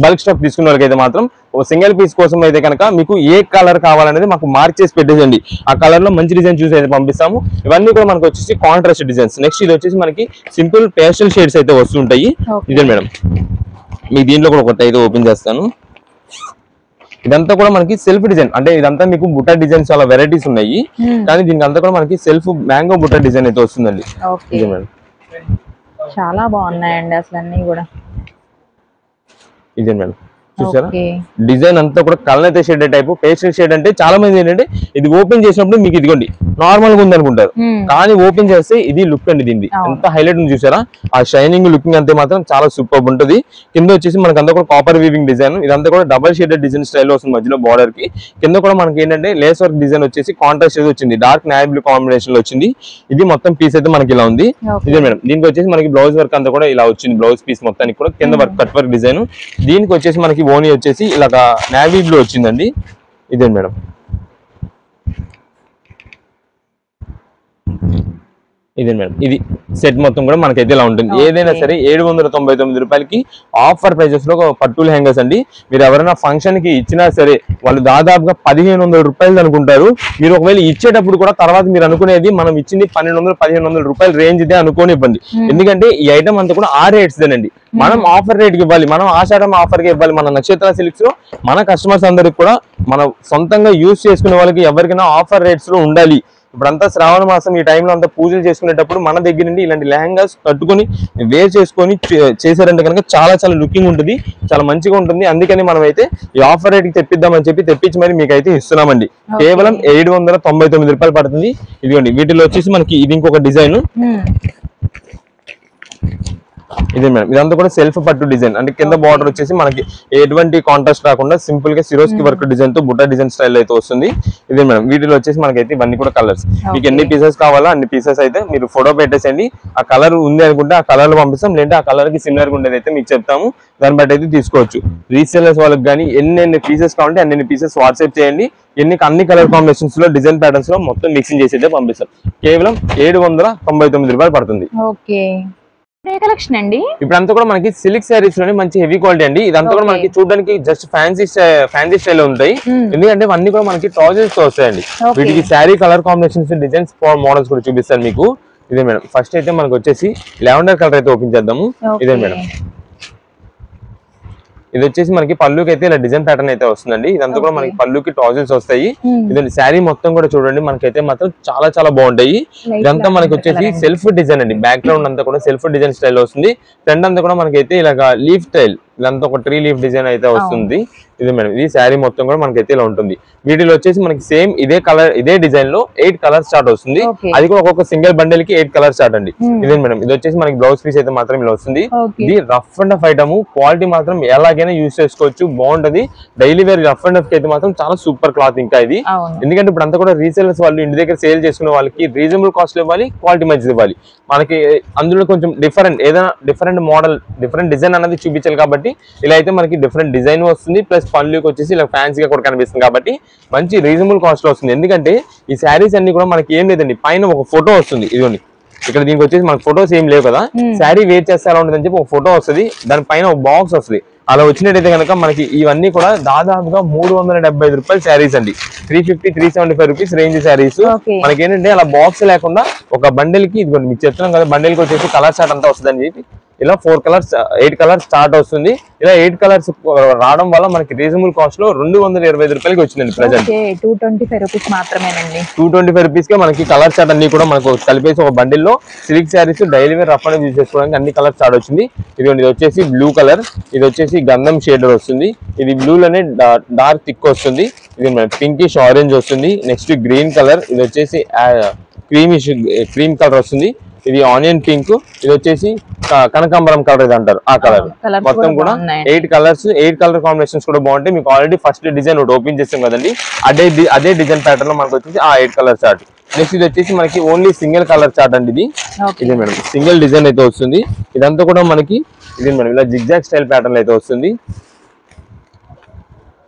బల్క్ స్టాక్ తీసుకున్న వాళ్ళకి అయితే మాత్రం సింగిల్ పీస్ కోసం అయితే కనుక మీకు ఏ కలర్ కావాలనేది మాకు మార్క్ చేసి పెట్టేసండి. ఆ కలర్ లో మంచి డిజైన్ చూసి అయితే పంపిస్తాము. ఇవన్నీ కూడా మనకు వచ్చేసి కాంట్రాస్ట్ డిజైన్స్. నెక్స్ట్ ఇది వచ్చేసి మనకి సింపుల్ పేస్టల్ షేడ్స్ అయితే వస్తుంటాయి. ఇదే మేడం. మీకు దీంట్లో కూడా ఒకటి అయితే ఓపెన్ చేస్తాను. ఇదంతా కూడా మనకి సెల్ఫ్ డిజైన్, అంటే ఇదంతా మీకు బుట్ట డిజైన్స్ చాలా వెరైటీస్ ఉన్నాయి. కానీ దీనికి అంతా కూడా మనకి సెల్ఫ్ మ్యాంగో బుట్ట డిజైన్ అయితే వస్తుందండి. ఇదే మేడం. చాలా బాగున్నాయండి అసలు అన్ని కూడా. ఇదే మేడం. చూసారా డిజైన్ అంతా కూడా కలనైతే షేడ్ టైప్. పేస్టల్ షేడ్ అంటే చాలా మంది ఏంటంటే ఇది ఓపెన్ చేసినప్పుడు మీకు ఇదిగోండి నార్మల్ గా ఉంది అనుకుంటారు, కానీ ఓపెన్ చేస్తే ఇది లుక్ అండి. దీన్ని ఎంత హైలైట్ ఉంది చూసారా. ఆ షైనింగ్ లుకింగ్ అంతే మాత్రం చాలా సూపర్ ఉంటుంది. కింద వచ్చేసి మనకి అంతా కూడా కాపర్ వీవింగ్ డిజైన్. ఇదంతా కూడా డబల్ షేడెడ్ డిజైన్ స్టైల్ వస్తుంది మధ్యలో బార్డర్ కి. కింద కూడా మనకి ఏంటంటే లేస్ వర్క్ డిజైన్ వచ్చేసి కాంట్రాస్ట్ వచ్చింది, డార్క్ నావీ బ్లూ కాంబినేషన్ లో వచ్చింది. ఇది మొత్తం పీస్ అయితే మనకి ఇలా ఉంది. ఇదే మేడం. దీనికి వచ్చేసి మనకి బ్లౌజ్ వర్క్ అంతా కూడా ఇలా వచ్చింది. బ్లౌజ్ పీస్ మొత్తానికి కూడా కింద వర్క్ కట్ వర్క్ డిజైన్. దీనికి వచ్చేసి మనకి ఓనీ వచ్చేసి ఇలా నావీ బ్లూ వచ్చిందండి. ఇదే మేడం. ఇదే మేడం. ఇది సెట్ మొత్తం కూడా మనకైతే ఇలా ఉంటుంది. ఏదైనా సరే 799 రూపాయలకి ఆఫర్ ప్రైజెస్ లో పట్టు లెహంగాస్ అండి. మీరు ఎవరైనా ఫంక్షన్ కి ఇచ్చినా సరే వాళ్ళు దాదాపుగా 1500 రూపాయలు అనుకుంటారు. మీరు ఒకవేళ ఇచ్చేటప్పుడు కూడా తర్వాత మీరు అనుకునేది మనం ఇచ్చింది 1200-1500 రూపాయల రేంజ్ ఇదే అనుకోని ఇవ్వండి. ఎందుకంటే ఈ ఐటమ్ అంతా కూడా ఆ రేట్స్ దేనండి. మనం ఆఫర్ రేట్ కి ఇవ్వాలి, మనం ఆషాఢం ఆఫర్ కి ఇవ్వాలి. మన నక్షత్ర సిల్క్స్ లో మన కస్టమర్స్ అందరికి కూడా మన సొంతంగా యూజ్ చేసుకునే వాళ్ళకి ఎవరికైనా ఆఫర్ రేట్స్ లో ఉండాలి. ఇప్పుడంతా శ్రావణ మాసం ఈ టైంలో అంతా పూజలు చేసుకునేటప్పుడు మన దగ్గర నుండి ఇలాంటి లెహంగాస్ కట్టుకొని వేర్ చేసుకొని చేశారంటే కనుక చాలా చాలా లుకింగ్ ఉంటుంది, చాలా మంచిగా ఉంటుంది. అందుకని మనం అయితే ఈ ఆఫర్ రేట్ కి తెప్పిద్దామని చెప్పి తెప్పించి మరి మీకు అయితే ఇస్తున్నామండి. కేవలం 799 రూపాయలు పడుతుంది. ఇదిగోండి వీటిలో వచ్చేసి మనకి ఇది ఇంకొక డిజైన్. ఇదే మేడం, ఇదంతా కూడా సెల్ఫ్ పట్టు డిజైన్. అంటే కింద బార్డర్ వచ్చేసి మనకి ఎటువంటి కాంట్రాస్ట్ రాకుండా సింపుల్ గా సిరోస్కి వర్క్ డిజైన్ తో బుట్ట డిజైన్ స్టైల్ అయితే వస్తుంది. ఇదే మేడం, వీటిలో వచ్చేసి మనకైతే ఇవన్నీ కూడా కలర్స్. మీకు ఎన్ని పీసెస్ కావాలో అన్ని పీసెస్ అయితే మీరు ఫోటో పెట్టేసండి. ఆ కలర్ ఉంది అనుకుంటే ఆ కలర్ పంపిస్తాం, లేదంటే ఆ కలర్ కి సిమిలర్ గా ఉండేది అయితే మీకు చెప్తాము, దాన్ని బట్టి అయితే తీసుకోవచ్చు. రీసేలర్స్ వాళ్ళకి కానీ ఎన్ని పీసెస్ కావాలంటే అన్ని పీసెస్ వాట్సాప్ చేయండి. అన్ని కలర్ కాంబినేషన్స్ లో డిజైన్ ప్యాటర్న్స్ లో మొత్తం మిక్సింగ్ చేసి అయితే పంపిస్తాం. కేవలం 799 రూపాయలు పడుతుంది. కలెక్షన్ అండి ఇప్పుడంతా కూడా మనకి సిల్క్ శారీస్ లోనే మంచి హెవీ క్వాలిటీ అండి. ఇదంతా కూడా మనకి చూడడానికి జస్ట్ ఫ్యాన్సీ స్టైల్ లో ఉంటాయి. ఎందుకంటే అన్ని కూడా మనకి ట్రౌజర్స్ తో వస్తాయండి. వీటికి sari colour combinations, designs, models కూడా చూపిస్తాను మీకు. ఇదే మేడం, ఫస్ట్ అయితే మనకు వచ్చేసి లావెండర్ కలర్ అయితే ఓపెన్ చేద్దాము. ఇదే మేడం, ఇది వచ్చేసి మనకి పళ్ళుకి అయితే ఇలా డిజైన్ ప్యాటర్న్ అయితే వస్తుందండి. ఇదంతా కూడా మనకి పళ్ళుకి ట్రౌజర్స్ వస్తాయి. ఇదండి శారీ మొత్తం కూడా చూడండి మనకైతే మాత్రం చాలా చాలా బాగుంటాయి. ఇదంతా మనకి వచ్చేసి సెల్ఫ్ డిజైన్ అండి. బ్యాక్ గ్రౌండ్ అంతా కూడా సెల్ఫ్ డిజైన్ స్టైల్ వస్తుంది. ఫ్రంట్ అంతా కూడా మనకైతే ఇలాగా లీఫ్ స్టైల్, ఇదంతా ఒక ట్రీ లీఫ్ డిజైన్ అయితే వస్తుంది. ఇది మేడం, ఇది శారీ మొత్తం కూడా మనకైతే ఇలా ఉంటుంది. వీటిలో వచ్చేసి మనకి సేమ్ ఇదే కలర్ ఇదే డిజైన్ లో 8 కలర్ స్టార్ట్ వస్తుంది. అది కూడా ఒక్కొక్క సింగిల్ బండిల్ కి 8 కలర్ స్టార్ట్ అండి. ఇదే మేడం, ఇది వచ్చేసి మనకి బ్లౌజ్ పీస్ అయితే మాత్రం ఇలా వస్తుంది. ఇది rough and tough item, quality మాత్రం ఎలాగైనా యూజ్ చేసుకోవచ్చు, బాగుంటది. Daily wear rough and tough కి అయితే మాత్రం చాలా సూపర్ క్లాత్. ఇంకా ఇది ఎందుకంటే ఇప్పుడు అంతా కూడా రీసేలర్స్ వాళ్ళు ఇంటి దగ్గర సేల్ చేసుకునే వాళ్ళకి రీజనబుల్ కాస్ట్ ఇవ్వాలి, క్వాలిటీ మంచిది ఇవ్వాలి. మనకి అందులో కొంచెం డిఫరెంట్ ఏదైనా డిఫరెంట్ మోడల్ డిఫరెంట్ డిజైన్ అనేది చూపించాలి కాబట్టి ఇలా అయితే మనకి డిఫరెంట్ డిజైన్ వస్తుంది. ప్లస్ పళ్ళుకి వచ్చేసి ఇలా ఫ్యాన్సీగా కూడా కనిపిస్తుంది కాబట్టి మంచి రీజనబుల్ కాస్ట్ లో వస్తుంది. ఎందుకంటే ఈ శారీస్ అన్ని కూడా మనకి ఏం లేదండి, పైన ఒక ఫోటో వస్తుంది. ఇదిగోండి ఇక్కడ దీనికి వచ్చేసి మనకి ఫోటోస్ ఏం లేవు కదా, శారీ వేర్ చేస్తే ఎలా ఉంటుంది అని చెప్పి ఒక ఫోటో వస్తుంది, దాని పైన ఒక బాక్స్ వస్తుంది. అలా వచ్చినట్టయితే కనుక మనకి ఇవన్నీ కూడా దాదాపుగా 375 రూపాయల శారీస్ అండి. 350-375 రూపీస్ రేంజ్ శారీస్. మనకి ఏంటంటే అలా బాక్స్ లేకుండా ఒక బండిల్ కి ఇదిగోండి మీకు చెప్తున్నాం కదా, బండిల్ కి వచ్చేసి కలర్ చార్ట్ అంతా వస్తుంది అని చెప్పి ఇలా 8 కలర్స్ స్టార్ట్ వస్తుంది. ఇలా 8 కలర్స్ రావడం వల్ల మనకి రీజనబుల్ కాస్ట్ లో 225 రూపాయలకి వచ్చిందండి. ప్రెజెంట్ 225 రూపీస్ మాత్రమేనండి. 225 రూపీస్ కి మనకి కలర్ చార్ట్ అన్ని కూడా మనకు కలిపేసి ఒక బండిల్ లో silk saris daily wear rough and use చేసుకోవడానికి అన్ని కలర్ స్టార్ట్ వచ్చింది. ఇది వచ్చేసి బ్లూ కలర్, ఇది వచ్చేసి గంధం షేడర్ వస్తుంది, ఇది బ్లూ లోనే డార్క్ థిక్ వస్తుంది, ఇది పింకిష్ ఆరెంజ్ వస్తుంది. నెక్స్ట్ గ్రీన్ కలర్, ఇది వచ్చేసి క్రీమ్ కలర్ వస్తుంది, ఇది ఆనియన్ పింక్, ఇది వచ్చేసి కనకాంబరం కలర్ ఇది అంటారు ఆ కలర్. మొత్తం కూడా 8 కలర్స్, 8 కలర్ కాంబినేషన్స్ కూడా బాగుంటాయి. మీకు ఆల్రెడీ ఫస్ట్ డిజైన్ ఒకటి ఓపెన్ చేస్తాం కదండి, అదే డిజైన్ ప్యాటర్న్ లో మనకు వచ్చేసి ఆ 8 కలర్ చార్ట్. నెక్స్ట్ ఇది వచ్చేసి మనకి ఓన్లీ సింగిల్ కలర్ చార్ట్ అండి. ఇది మేడం సింగిల్ డిజైన్ అయితే వస్తుంది. ఇదంతా కూడా మనకి ఇది మేడం ఇలా జిగ్జాగ్ స్టైల్ ప్యాటర్న్ అయితే వస్తుంది.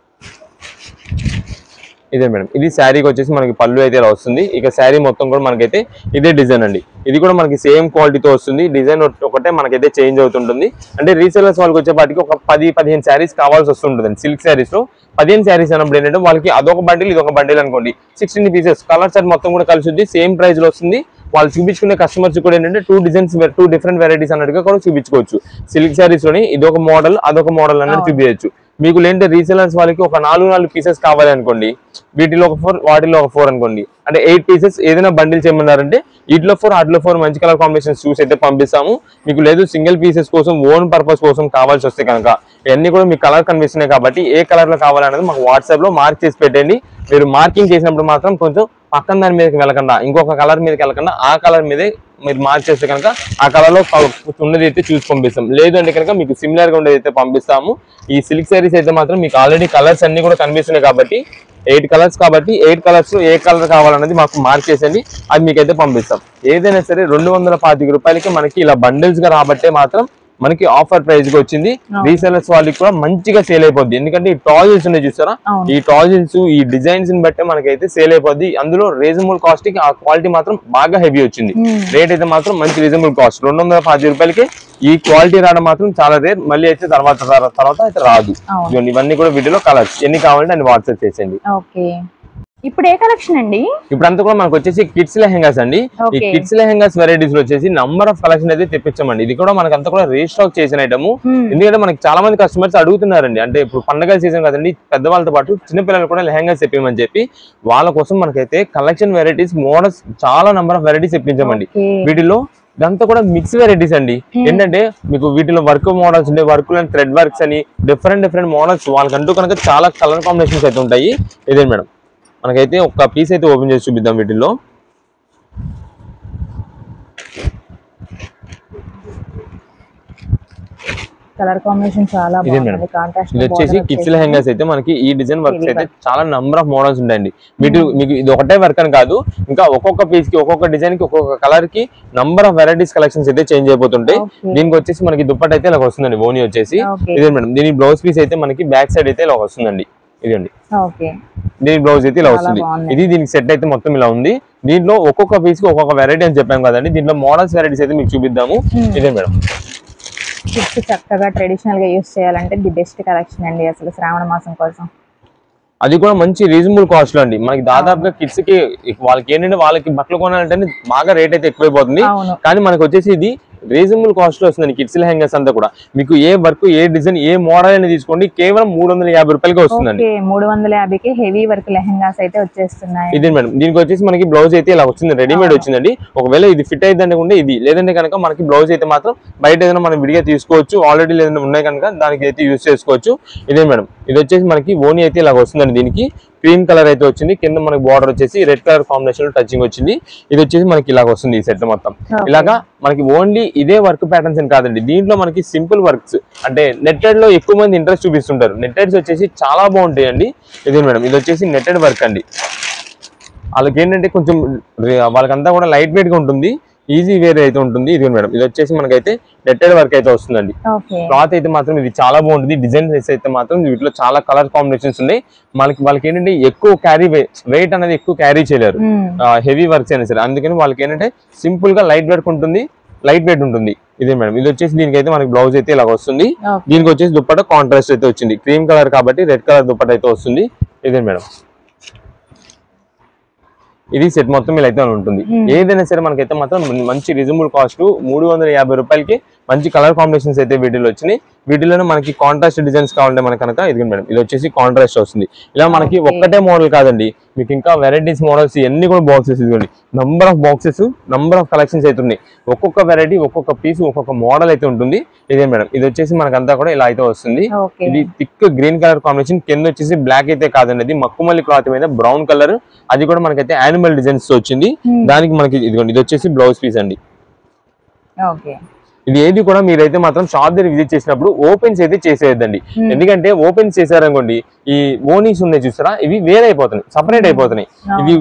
ఇదే మేడం, ఇది శారీకి వచ్చేసి మనకి పళ్ళు అయితే ఇలా వస్తుంది. ఇక శారీ మొత్తం కూడా మనకైతే ఇదే డిజైన్ అండి. ఇది కూడా మనకి సేమ్ క్వాలిటీతో వస్తుంది. డిజైన్ ఒకటే మనకైతే చేంజ్ అవుతుంటుంది. అంటే రీసేలర్స్ వాళ్ళకి వచ్చేపాటికి ఒక 10-15 శారీస్ కావాల్సి వస్తుంటుంది. సిల్క్ శారీస్ లో 15 శారీస్ అన్నప్పుడు ఏంటంటే వాళ్ళకి అదొక బండిల్ ఇదొక బండిల్ అనుకోండి, 16 పీసెస్ కలర్ చార్ట్ మొత్తం కూడా కలిసి ఉంది. సేమ్ ప్రైస్ లో వస్తుంది. వాళ్ళు చూపించుకునే కస్టమర్స్ కూడా ఏంటంటే 2 డిఫరెంట్ వెరైటీస్ అన్నట్టుగా కూడా చూపించుకోవచ్చు. సిల్క్ శారీస్ లోని ఇదొక మోడల్ అదొక మోడల్ అన్నట్టు చూపించచ్చు. మీకు లేదంటే రీసేలర్స్ వాళ్ళకి ఒక 4 పీసెస్ కావాలి అనుకోండి, వీటిలో ఒక 4 వాటిలో ఒక 4 అనుకోండి, అంటే 8 పీసెస్ ఏదైనా బండిల్ చేయమన్నారంటే వీటిలో 4 వాటిలో 4 మంచి కలర్ కాంబినేషన్స్ చూసి అయితే పంపిస్తాము. మీకు లేదు సింగిల్ పీసెస్ కోసం ఓన్ పర్పస్ కోసం కావాల్సి వస్తే కనుక ఇవన్నీ కూడా మీకు కలర్ కనిపిస్తున్నాయి కాబట్టి ఏ కలర్ లో కావాలనేది మాకు వాట్సాప్ లో మార్క్ చేసి పెట్టండి. మీరు మార్కింగ్ చేసినప్పుడు మాత్రం కొంచెం పక్కన దాని మీదకి వెళ్ళకుండా ఇంకొక కలర్ మీదకి వెళ్ళకుండా ఆ కలర్ మీదే మీరు మార్క్ చేస్తే కనుక ఆ కలర్ లో ఉన్నది అయితే చూసి పంపిస్తాం. లేదు అంటే కనుక మీకు సిమిలర్ గా ఉండేది అయితే పంపిస్తాము. ఈ సిల్క్ శారీస్ అయితే మాత్రం మీకు ఆల్రెడీ కలర్స్ అన్ని కూడా కనిపిస్తున్నాయి కాబట్టి 8 కలర్స్ కాబట్టి 8 కలర్స్ లో ఏ కలర్ కావాలన్నది మాకు మార్క్ చేసేయండి, అది మీకైతే పంపిస్తాం. ఏదైనా సరే 225 రూపాయలకి మనకి ఇలా బండిల్స్ గా రాబట్టే మాత్రం మనకి ఆఫర్ ప్రైస్ కి వచ్చింది. రీసెలర్స్ వాళ్ళకి కూడా మంచిగా సేల్ అయిపోద్ది. ఎందుకంటే ఈ టాజిల్స్ ఉన్నాయి చూస్తారా, ఈ టాజిల్స్ ఈ డిజైన్స్ ని బట్టే మనకైతే సేల్ అయిపోద్ది. అందులో రీజనబుల్ కాస్ట్ కి ఆ క్వాలిటీ మాత్రం బాగా హెవీ వచ్చింది. రేట్ అయితే మాత్రం మంచి రీజనబుల్ కాస్ట్ 250 రూపాయలకి ఈ క్వాలిటీ రావడం మాత్రం చాలా రేర్. మళ్ళీ అయితే తర్వాత అయితే రాదు. ఇవన్నీ కూడా వీటిలో కలర్స్ ఎన్ని కావాలంటే అన్ని వాట్సాప్ చేసేయండి. ఇప్పుడు ఏ కలెక్షన్ అండి? ఇప్పుడు అంతా కూడా మనకు వచ్చేసి కిడ్స్ లెహెంగాస్ అండి. ఈ కిడ్స్ లెహెంగాస్ వెరైటీస్ లో వచ్చేసి నంబర్ ఆఫ్ కలెక్షన్ అయితే తెప్పించామండి. ఇది కూడా మనకి అంతా కూడా రీస్టాక్ చేసిన ఐటమ్. ఎందుకంటే మనకి చాలా మంది కస్టమర్స్ అడుగుతున్నారండి, అంటే ఇప్పుడు పండగల సీజన్ కదండి, పెద్దవాళ్ళతో పాటు చిన్నపిల్లలు కూడా లెహెంగాస్ తెప్పించమని చెప్పి వాళ్ళ కోసం మనకైతే కలెక్షన్ వెరైటీస్ మోడల్స్ చాలా నంబర్ ఆఫ్ వెరైటీస్ తెప్పించామండి. వీటిలో ఇదంతా కూడా మిక్స్ వెరైటీస్ అండి. ఏంటంటే మీకు వీటిలో వర్క్ మోడల్స్ ఉండే వర్క్ అండ్ థ్రెడ్ వర్క్స్ అని డిఫరెంట్ మోడల్స్ వాళ్ళకంటూ కనుక చాలా కలర్ కాంబినేషన్స్ అయితే ఉంటాయి. ఇదే మేడం మనకైతే ఒక పీస్ అయితే ఓపెన్ చేసి చూపిద్దాం. వీటిల్లో కలర్ కాంబినేషన్ చాలా బాగుంది. కాంట్రాస్ట్ ఇది వచ్చేసి కిడ్స్ లెహంగాస్ అయితే మనకి ఈ డిజైన్ వర్క్స్ అయితే చాలా నంబర్ ఆఫ్ మోడల్స్ ఉంటాయండి. మీకు ఇది ఒకటే వర్క్ అని కాదు, ఇంకా ఒక్కొక్క పీస్ కి ఒక్కొక్క డిజైన్ కి ఒక్కొక్క కలర్ కి నంబర్ ఆఫ్ వెరైటీస్ కలెక్షన్స్ అయితే చేంజ్ అయిపోతుంటాయి. దీనికి వచ్చేసి మనకి దుప్పట్ అయితే ఇలా వస్తుందండి, ఓని వచ్చేసి ఇదే మేడం. దీని బ్లౌజ్ పీస్ అయితే మనకి బ్యాక్ సైడ్ అయితే ఇలా వస్తుందండి, ఇదండి దీని బ్లౌజ్ అయితే ఇలా వస్తుంది. ఇది దీనికి సెట్ అయితే మొత్తం ఇలా ఉంది. దీంట్లో ఒక్కొక్క పీస్ కి ఒక్కొక్క వెరైటీ అని చెప్పాం కదండి, దీంట్లో మోడల్స్ వెరైటీస్ అయితే మీకు చూపిద్దాము. ఇదే మేడం, కిడ్స్ చక్కగా ట్రెడిషనల్ గా యూస్ చేయాలంటే ది బెస్ట్ కలెక్షన్ అండి అసలు శ్రావణ మాసం కోసం. అది కూడా మంచి రీజనబుల్ కాస్ట్ లో అండి. మనకి దాదాపుగా కిడ్స్ కి వాళ్ళకి ఏంటంటే వాళ్ళకి బట్టలు కొనాలంటే బాగా రేట్ అయితే ఎక్కువైపోతుంది, కానీ మనకి వచ్చేసి ఇది రీజనబుల్ కాస్ట్ లో వస్తుంది. కిడ్స్ లెహంగాస్ అంతా కూడా మీకు ఏ వర్క్ ఏ డిజైన్ ఏ మోడల్ అని తీసుకోండి కేవలం 350 రూపాయలకి వస్తుందండి. 350కి హెవీ వర్క్ లెహంగాస్ అయితే వచ్చేస్తున్నాయి. ఇది మేడం, దీనికి వచ్చేసి మనకి బ్లౌజ్ అయితే ఇలా వచ్చింది, రెడీమేడ్ వచ్చిందండి. ఒకవేళ ఇది ఫిట్ అయితే అనుకుంటే ఇది, లేదంటే కనుక మనకి బ్లౌజ్ అయితే మాత్రం బయట ఏదైనా మనం విడిగా తీసుకోవచ్చు. ఆల్రెడీ లేదంటే ఉన్నాయి కనుక దానికి అయితే యూజ్ చేసుకోవచ్చు. ఇదే మేడం, ఇది వచ్చేసి మనకి ఓని అయితే ఇలా వస్తుందండి. దీనికి క్రీమ్ కలర్ అయితే వచ్చింది, కింద మనకి బార్డర్ వచ్చేసి రెడ్ కలర్ కాంబినేషన్ లో టచింగ్ వచ్చింది. ఇది వచ్చేసి మనకి ఇలాగ వస్తుంది ఈ సెట్ మొత్తం. ఇలాగా మనకి ఓన్లీ ఇదే వర్క్ ప్యాటర్న్స్ అని కాదండి, దీంట్లో మనకి సింపుల్ వర్క్స్ అంటే నెట్టెడ్ లో ఎక్కువ మంది ఇంట్రెస్ట్ చూపిస్తుంటారు. నెట్టెడ్స్ వచ్చేసి చాలా బాగుంటాయి అండి. ఇదే మేడం, ఇది వచ్చేసి నెట్టెడ్ వర్క్ అండి. వాళ్ళకి ఏంటంటే కొంచెం వాళ్ళకంతా కూడా లైట్ వెయిట్ గా ఉంటుంది, ఈజీ వేర్ అయితే ఉంటుంది. ఇది మేడం, ఇది వచ్చేసి మనకైతే నెట్టెడ్ వర్క్ అయితే వస్తుందండి. క్లాత్ అయితే మాత్రం ఇది చాలా బాగుంటుంది. డిజైన్ అయితే మాత్రం వీటిలో చాలా కలర్ కాంబినేషన్స్ ఉన్నాయి. వాళ్ళకి ఏంటంటే ఎక్కువ క్యారీ వెయిట్ అనేది ఎక్కువ క్యారీ చేయలేరు హెవీ వర్క్స్ అయినా సరే. అందుకని వాళ్ళకి ఏంటంటే సింపుల్ గా లైట్ వెయిట్ ఉంటుంది, లైట్ వెయిట్ ఉంటుంది. ఇదే మేడం, ఇది వచ్చేసి దీనికి అయితే మనకి బ్లౌజ్ అయితే ఇలా వస్తుంది. దీనికి వచ్చేసి దుప్పట కాంట్రాస్ట్ అయితే వచ్చింది, క్రీమ్ కలర్ కాబట్టి రెడ్ కలర్ దుప్పట అయితే వస్తుంది. ఇదే మేడం, ఇది సెట్ మొత్తం ఇలా అయితే ఉంటుంది. ఏదైనా సరే మనకైతే మాత్రం మంచి రీజనబుల్ కాస్ట్ 350 రూపాయలకి మంచి కలర్ కాంబినేషన్స్ అయితే వీటిలో వచ్చినాయి. వీటిలోనే మనకి కాంట్రాస్ట్ డిజైన్స్ కావాలంటే మనకి కనుక ఇది మేడం, ఇది వచ్చేసి కాంట్రాస్ట్ వస్తుంది. ఇలా మనకి ఒక్కటే మోడల్ కాదండి, మీకు ఇంకా వెరైటీస్ మోడల్స్ ఇవన్నీ కూడా బాక్సెస్ ఇదిగోండి, number of boxes number of collections అయితే ఉన్నాయి. ఒక్కొక్క వెరైటీ ఒక్కొక్క పీస్ ఒక్కొక్క మోడల్ అయితే ఉంటుంది. ఇదే మేడం, ఇది వచ్చేసి మనకంతా కూడా ఇలా అయితే వస్తుంది. ఇది థిక్ గ్రీన్ కలర్ కాంబినేషన్, కింద వచ్చేసి బ్లాక్ అయితే కాదండి, అది మక్కుమల్లి క్లాత్ మీద బ్రౌన్ కలర్, అది కూడా మనకైతే యానిమల్ డిజైన్స్ తో వచ్చింది. దానికి మనకి ఇదిగోండి, ఇది వచ్చేసి బ్లౌజ్ పీస్ అండి. ఇది ఏది కూడా మీరైతే మాత్రం షాప్ దగ్గర విజిట్ చేసినప్పుడు ఓపెన్స్ అయితే చేసేయద్దండి. ఎందుకంటే ఓపెన్స్ చేశారనుకోండి ఈ ఓనీస్ ఉన్నాయి చూస్తారా, ఇవి వేరే అయిపోతున్నాయి, సపరేట్ అయిపోతున్నాయి. ఇవి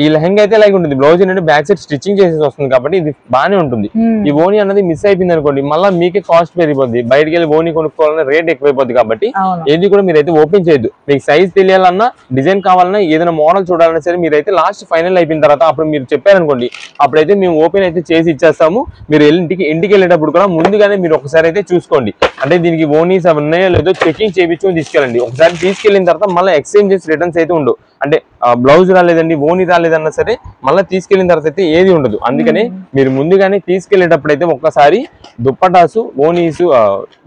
ఈ లెహంగా అయితే అలాగే ఉంటుంది. బ్లౌజ్ ఏంటంటే బ్యాక్ సైడ్ స్టిచ్చింగ్ చేసేసి వస్తుంది కాబట్టి ఇది బాగానే ఉంటుంది. ఈ ఓనీ అన్నది మిస్ అయిపోయింది అనుకోండి మళ్ళీ మీకే కాస్ట్ పెరిగిపోద్ది, బయటకి వెళ్ళి ఓనీ కొనుక్కోవాలన్నా రేట్ ఎక్కువైపోద్ది. కాబట్టి ఏది కూడా మీరైతే ఓపెన్ చేయొద్దు. మీకు సైజ్ తెలియాలన్నా డిజైన్ కావాలన్నా ఏదైనా మోడల్ చూడాలన్నా సరే మీరైతే లాస్ట్ ఫైనల్ అయిపోయిన తర్వాత అప్పుడు మీరు చెప్పారనుకోండి, అప్పుడైతే మేము ఓపెన్ అయితే చేసి ఇచ్చేస్తాము. మీరు ఇంటికి వెళ్ళేటప్పుడు కూడా ముందుగానే మీరు ఒకసారి అయితే చూసుకోండి, అంటే దీనికి ఓనీస్ అవి ఉన్నాయో లేదో చెకింగ్ చేయించుకొని తీసుకెళ్ళండి. ఒకసారి తీసుకెళ్ళిన తర్వాత మళ్ళీ ఎక్స్చేంజ్ చేసి రిటర్న్స్ అయితే ఉండవు. అంటే బ్లౌజ్ రాలేదండి ఓనీ రాలేదన్నా సరే మళ్ళీ తీసుకెళ్ళిన తర్వాత అయితే ఏది ఉండదు. అందుకని మీరు ముందుగానే తీసుకెళ్లేటప్పుడు అయితే ఒక్కసారి దుప్పటాసు ఓనీసు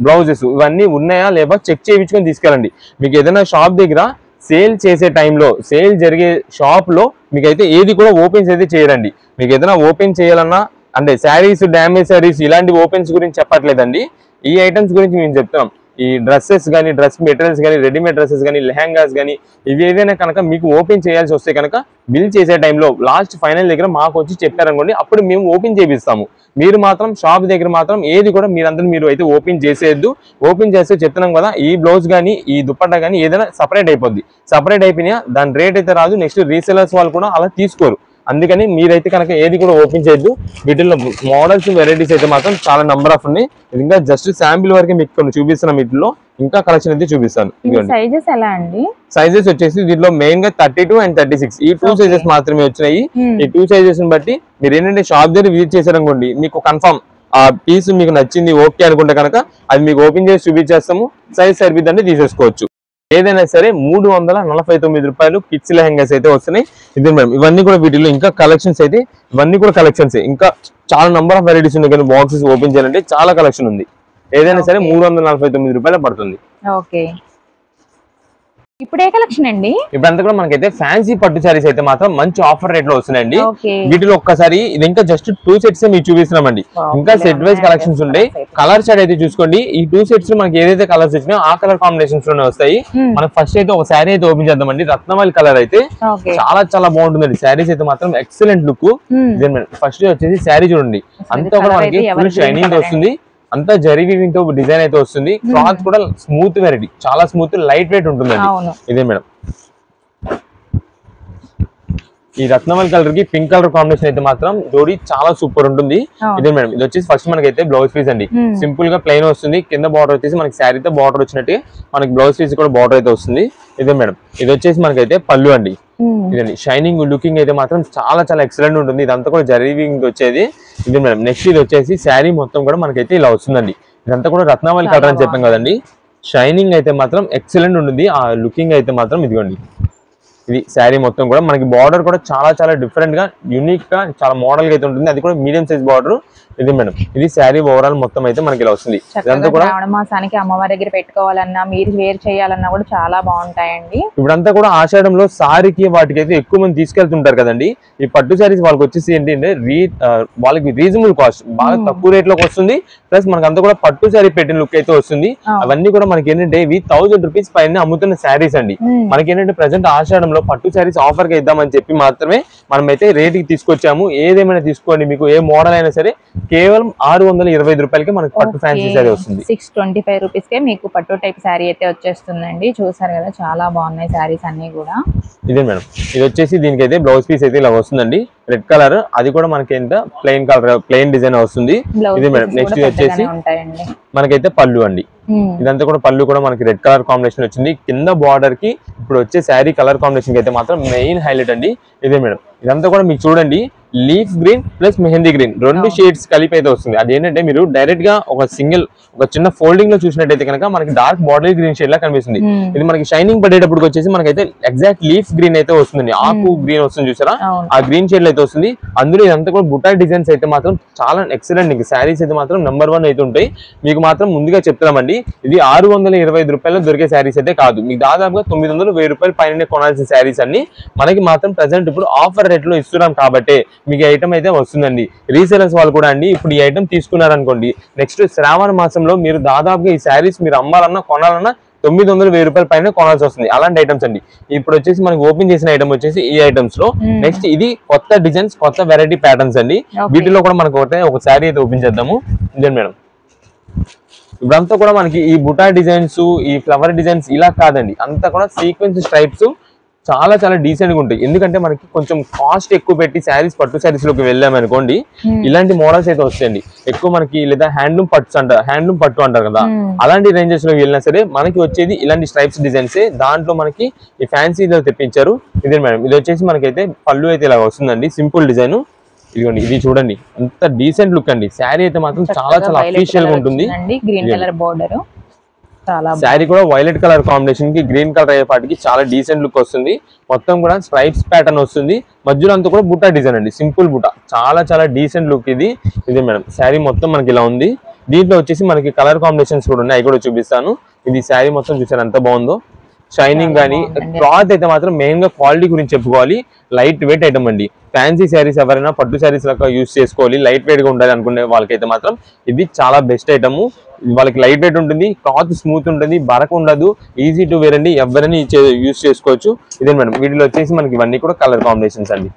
బ్లౌజెస్ ఇవన్నీ ఉన్నాయా లేవా చెక్ చేయించుకొని తీసుకెళ్ళండి. మీకు ఏదైనా షాప్ దగ్గర సేల్ చేసే టైంలో సేల్ జరిగే షాప్ లో మీకైతే ఏది కూడా ఓపెన్స్ అయితే చేయరండి. మీకు ఏదైనా ఓపెన్ చేయాలన్నా అంటే శారీస్ డ్యామేజ్ శారీస్ ఇలాంటి ఓపెన్స్ గురించి చెప్పట్లేదండి, ఈ ఐటమ్స్ గురించి మేము చెప్తున్నాం. ఈ డ్రెస్సెస్ కానీ డ్రెస్ మెటీరియల్స్ కానీ రెడీమేడ్ డ్రెస్సెస్ కానీ లెహంగాస్ కానీ ఇవి ఏదైనా కనుక మీకు ఓపెన్ చేయాల్సి వస్తే కనుక బిల్ చేసే టైంలో లాస్ట్ ఫైనల్ దగ్గర మాకు వచ్చి చెప్పారనుకోండి, అప్పుడు మేము ఓపెన్ చేపిస్తాము. మీరు మాత్రం షాప్ దగ్గర మాత్రం ఏది కూడా మీరు అయితే ఓపెన్ చేసేయద్దు. ఓపెన్ చేస్తే చెప్తున్నాం కదా, ఈ బ్లౌజ్ కానీ ఈ దుప్పట్టా కానీ ఏదైనా సపరేట్ అయిపోద్ది. సపరేట్ అయిపోయినా దాని రేట్ అయితే రాదు, నెక్స్ట్ రీసెలర్స్ వాళ్ళు కూడా అలా తీసుకోరు. అందుకని మీరైతే కనుక ఏది కూడా ఓపెన్ చేయొద్దు. వీటిల్లో మోడల్స్ వెరైటీస్ అయితే మాత్రం చాలా నంబర్ ఆఫ్ ఉన్నాయి. ఇంకా జస్ట్ శాంపిల్ వరకే మీకు కొన్ని చూపిస్తున్నాం. వీటిలో ఇంకా కలెక్షన్ అయితే చూపిస్తాను. సైజెస్ ఎలా అండి? సైజెస్ వచ్చేసి దీంట్లో మెయిన్ గా 32 and 36 ఈ 2 సైజెస్ మాత్రమే వచ్చినాయి. ఈ 2 సైజెస్ బట్టి మీరు ఏంటంటే షాప్ దగ్గర విజిట్ చేశారనుకోండి, మీకు కన్ఫర్మ్ ఆ పీస్ మీకు నచ్చింది ఓకే అనుకుంటే కనుక అది మీకు ఓపెన్ చేసి చూపించేస్తాము. సైజ్ సరిపోద్దంటే తీసేసుకోవచ్చు. ఏదైనా సరే 349 రూపాయలు కిడ్స్ లెహంగాస్ అయితే వస్తున్నాయి. ఇది మేడం, ఇవన్నీ కూడా వీటిలో ఇంకా కలెక్షన్స్ అయితే ఇవన్నీ కూడా కలెక్షన్స్ ఇంకా చాలా నంబర్ ఆఫ్ వెరైటీస్ ఉన్నాయి. కానీ బాక్సెస్ ఓపెన్ చేయాలంటే చాలా కలెక్షన్ ఉంది. ఏదైనా సరే 349 రూపాయలు పడుతుంది. ఇప్పుడు ఏ కలెక్షన్ అండి? ఇప్పుడంతా కూడా మనకైతే ఫ్యాన్సీ పట్టు సారీస్ అయితే మాత్రం మంచి ఆఫర్ రేట్ లో వస్తున్నాయండి. వీటిలో ఒక్కసారి ఇది ఇంకా జస్ట్ 2 సెట్స్ మీకు చూపిస్తున్నామండి. ఇంకా సెట్ వైజ్ కలెక్షన్స్ ఉంటాయి. కలర్ షాడ్ అయితే చూసుకోండి. ఈ 2 సెట్స్ మనకి ఏదైతే కలర్స్ వచ్చినాయో ఆ కలర్ కాంబినేషన్స్ లోనే వస్తాయి. మనం ఫస్ట్ అయితే ఒక శారీ అయితే ఓపెన్ చేద్దామండి. రత్నమాలి కలర్ అయితే చాలా చాలా బాగుంటుందండి. శారీస్ అయితే మాత్రం ఎక్సలెంట్ లుక్. ఫస్ట్ వచ్చేసి శారీ చూడండి, అంతా కూడా మనకి ఫుల్ షైనింగ్ వస్తుంది. అంతా జరీ వీవింగ్ తో డిజైన్ అయితే వస్తుంది. క్లాత్ కూడా స్మూత్ వెరైటీ, చాలా స్మూత్ లైట్ వెయిట్ ఉంటుందండి. ఇదే మేడం ఈ రత్నవల్ కలర్ కి పింక్ కలర్ కాంబినేషన్ అయితే మాత్రం జోడీ చాలా సూపర్ ఉంటుంది. ఇదే మేడం ఇది వచ్చేసి ఫస్ట్ మనకైతే బ్లౌజ్ పీస్ అండి. సింపుల్ గా ప్లెయిన్ వస్తుంది, కింద బార్డర్ వచ్చేసి మనకి శారీతో బార్డర్ వచ్చినట్టు మనకి బ్లౌజ్ పీస్ కూడా బార్డర్ అయితే వస్తుంది. ఇదే మేడం ఇది వచ్చేసి మనకైతే పళ్ళు అండి. ఇదండి షైనింగ్ లుకింగ్ అయితే మాత్రం చాలా చాలా ఎక్సలెంట్ ఉంటుంది. ఇదంతా కూడా జరీవింగ్ వచ్చేది. ఇదే మేడం నెక్స్ట్ ఇది వచ్చేసి శారీ మొత్తం కూడా మనకైతే ఇలా వస్తుందండి. ఇదంతా కూడా రత్నవల్ కలర్ అని చెప్పాం కదండి. షైనింగ్ అయితే మాత్రం ఎక్సలెంట్ ఉంటుంది. ఆ లుకింగ్ అయితే మాత్రం ఇదిగోండి ఇది శారీ మొత్తం కూడా మనకి బార్డర్ కూడా చాలా చాలా డిఫరెంట్ గా యూనిక్ గా చాలా మోడల్ గా అయితే ఉంటుంది. అది కూడా మీడియం సైజ్ బార్డర్. ఇది మేడం ఇది శారీ ఓవరాల్ మొత్తం అయితే మనకి ఇలా వస్తుంది. ఇదంతా కూడా శ్రావణ మాసానికి అమ్మవారి దగ్గర పెట్టుకోవాలన్నా మీరు వేర్ చేయాలన్నా కూడా చాలా బాగుంటాయండి. ఇప్పుడంతా కూడా ఆషాఢంలో సారీకి వాటికి అయితే ఎక్కువ మంది తీసుకెళ్తుంటారు కదండి. ఈ పట్టు శారీస్ వాళ్ళకి వచ్చేసి ఏంటంటే వాళ్ళకి రీజనబుల్ కాస్ట్, బాగా తక్కువ రేట్ లోకి వస్తుంది. ప్లస్ మనకంతా కూడా పట్టు శారీ పెట్టిన లుక్ అయితే వస్తుంది. అవన్నీ కూడా మనకి ఏంటంటే ఇవి 1000 రూపీస్ పైన అమ్ముతున్న శారీస్ అండి. మనకి ఏంటంటే ప్రెసెంట్ ఆషాఢంలో పట్టు శారీస్ ఆఫర్ గా ఇద్దామని చెప్పి మాత్రమే మనమైతే రేట్ కి తీసుకొచ్చాము. ఏదేమైనా తీసుకోండి, మీకు ఏ మోడల్ అయినా సరే కేవలం 625 రూపాయలకి మనకి పట్టు ఫ్యాన్సీ శారీ వస్తుంది. 625 రూపీస్ కే మీకు పట్టు టైప్ శారీ అయితే వచ్చేస్తుందండి. చూసారు కదా చాలా బాగున్నాయి శారీస్ అన్ని కూడా. ఇదే మేడం ఇది వచ్చేసి దీనికైతే బ్లౌజ్ పీస్ అయితే ఇలా వస్తుందండి. రెడ్ కలర్, అది కూడా మనకి ఎంత ప్లెయిన్ కలర్ ప్లెయిన్ డిజైన్ వస్తుంది. ఇదే మేడం నెక్స్ట్ వచ్చేసి మనకైతే పళ్ళు అండి. ఇదంతా కూడా పళ్ళు కూడా మనకి రెడ్ కలర్ కాంబినేషన్ వచ్చింది. కింద బార్డర్ కి ఇప్పుడు వచ్చే శారీ కలర్ కాంబినేషన్ అయితే మాత్రం మెయిన్ హైలైట్ అండి. ఇదే మేడం ఇదంతా కూడా మీకు చూడండి leaf green plus mehndi green 2 shades కలిపి అయితే వస్తుంది. అదేంటంటే మీరు డైరెక్ట్ గా ఒక చిన్న ఫోల్డింగ్ లో చూసినట్టయితే కనుక మనకి డార్క్ బార్డర్ గ్రీన్ షేడ్ లా కనిపిస్తుంది. ఇది మనకి షైనింగ్ పడేటప్పుడు వచ్చేసి మనకైతే ఎగ్జాక్ట్ లీఫ్ గ్రీన్ అయితే వస్తుంది. ఆకు గ్రీన్ వస్తుంది చూసారా, ఆ గ్రీన్ షేడ్ లో అయితే వస్తుంది. అందులో ఇదంతా కూడా బుటా డిజైన్స్ అయితే మాత్రం చాలా ఎక్సలెంట్. ఇంకా శారీస్ అయితే మాత్రం #1 అయితే ఉంటాయి. మీకు మాత్రం ముందుగా చెప్తామండి, ఇది 625 రూపాయలు దొరికే శారీస్ అయితే కాదు. మీకు దాదాపుగా 900-1000 రూపాయలు పైన కొనాల్సిన శారీస్ అన్ని మనకి మాత్రం ప్రెసెంట్ ఇప్పుడు ఆఫర్ రేట్ లో ఇస్తున్నాం కాబట్టి మీకు ఐటమ్ అయితే వస్తుందండి. రీసేలర్స్ వాళ్ళు కూడా అండి ఇప్పుడు ఈ ఐటమ్ తీసుకున్నారనుకోండి, నెక్స్ట్ శ్రావణ మాసంలో మీరు దాదాపుగా ఈ శారీస్ మీరు అమ్మాలన్నా కొనాలన్నా 900-1000 రూపాయల పైన కొనాల్సి వస్తుంది. అలాంటి ఐటమ్స్ అండి. ఇప్పుడు వచ్చేసి మనకి ఓపెన్ చేసిన ఐటమ్ వచ్చేసి ఈ ఐటమ్స్ లో నెక్స్ట్ ఇది కొత్త డిజైన్స్, కొత్త వెరైటీ ప్యాటర్న్స్ అండి. వీటిలో కూడా మనకు ఒక శారీ అయితే ఓపెన్ చేద్దాము. ఇదే మేడం ఇప్పుడంతా కూడా మనకి ఈ బుటా డిజైన్స్, ఈ ఫ్లవర్ డిజైన్స్ ఇలా కాదండి, అంతా కూడా సీక్వెన్స్ స్ట్రైప్స్ చాలా చాలా డీసెంట్ గా ఉంటాయి. ఎందుకంటే మనకి కొంచెం కాస్ట్ ఎక్కువ పెట్టి శారీస్ పట్టు శారీస్ లోకి వెళ్ళాము అనుకోండి, ఇలాంటి మోడల్స్ అయితే వస్తాయండి. ఎక్కువ మనకి లేదా హ్యాండ్లూమ్ పట్టు అంటారు కదా, అలాంటి రేంజెస్ లో వెళ్ళినా సరే మనకి వచ్చేది ఇలాంటి స్ట్రైప్స్ డిజైన్స్. దాంట్లో మనకి ఈ ఫ్యాన్సీలో తెప్పించారు. ఇదే మేడం ఇది వచ్చేసి మనకైతే పళ్ళు అయితే ఇలా వస్తుందండి, సింపుల్ డిజైన్. ఇదిగోండి ఇది చూడండి అంత డీసెంట్ లుక్ అండి. శారీ అయితే మాత్రం చాలా చాలా అఫీషియల్ గా ఉంటుంది. గ్రీన్ కలర్ బోర్డర్, శారీ కూడా వైలెట్ కలర్ కాంబినేషన్ కి గ్రీన్ కలర్ అయ్యేపాటికి చాలా డీసెంట్ లుక్ వస్తుంది. మొత్తం కూడా స్ట్రైప్స్ ప్యాటర్న్ వస్తుంది. మధ్యలో అంతా కూడా బుట్ట డిజైన్ అండి, సింపుల్ బుట్ట, చాలా చాలా డీసెంట్ లుక్ ఇది. ఇదే మేడం శారీ మొత్తం మనకి ఇలా ఉంది. దీంట్లో వచ్చేసి మనకి కలర్ కాంబినేషన్స్ కూడా ఉన్నాయి, అవి కూడా చూపిస్తాను. ఇది శారీ మొత్తం చూసారు ఎంత బాగుందో. షైనింగ్ కానీ క్లాత్ అయితే మాత్రం మెయిన్ గా క్వాలిటీ గురించి చెప్పుకోవాలి. లైట్ వెయిట్ ఐటమ్ అండి. ఫ్యాన్సీ శారీస్ ఎవరైనా పట్టు శారీస్ లాగా యూజ్ చేసుకోవాలి, లైట్ వెయిట్ గా ఉండాలి అనుకునే వాళ్ళకైతే మాత్రం ఇది చాలా బెస్ట్ ఐటమ్. వాళ్ళకి లైట్ వెయిట్ ఉంటుంది, క్లాత్ స్మూత్ ఉంటుంది, బరక ఉండదు, ఈజీ టు వేర్ అండి, ఎవరైనా యూజ్ చేసుకోవచ్చు. ఇదే మేడం వీటిలో వచ్చేసి మనకి ఇవన్నీ కూడా కలర్ కాంబినేషన్స్ అండి.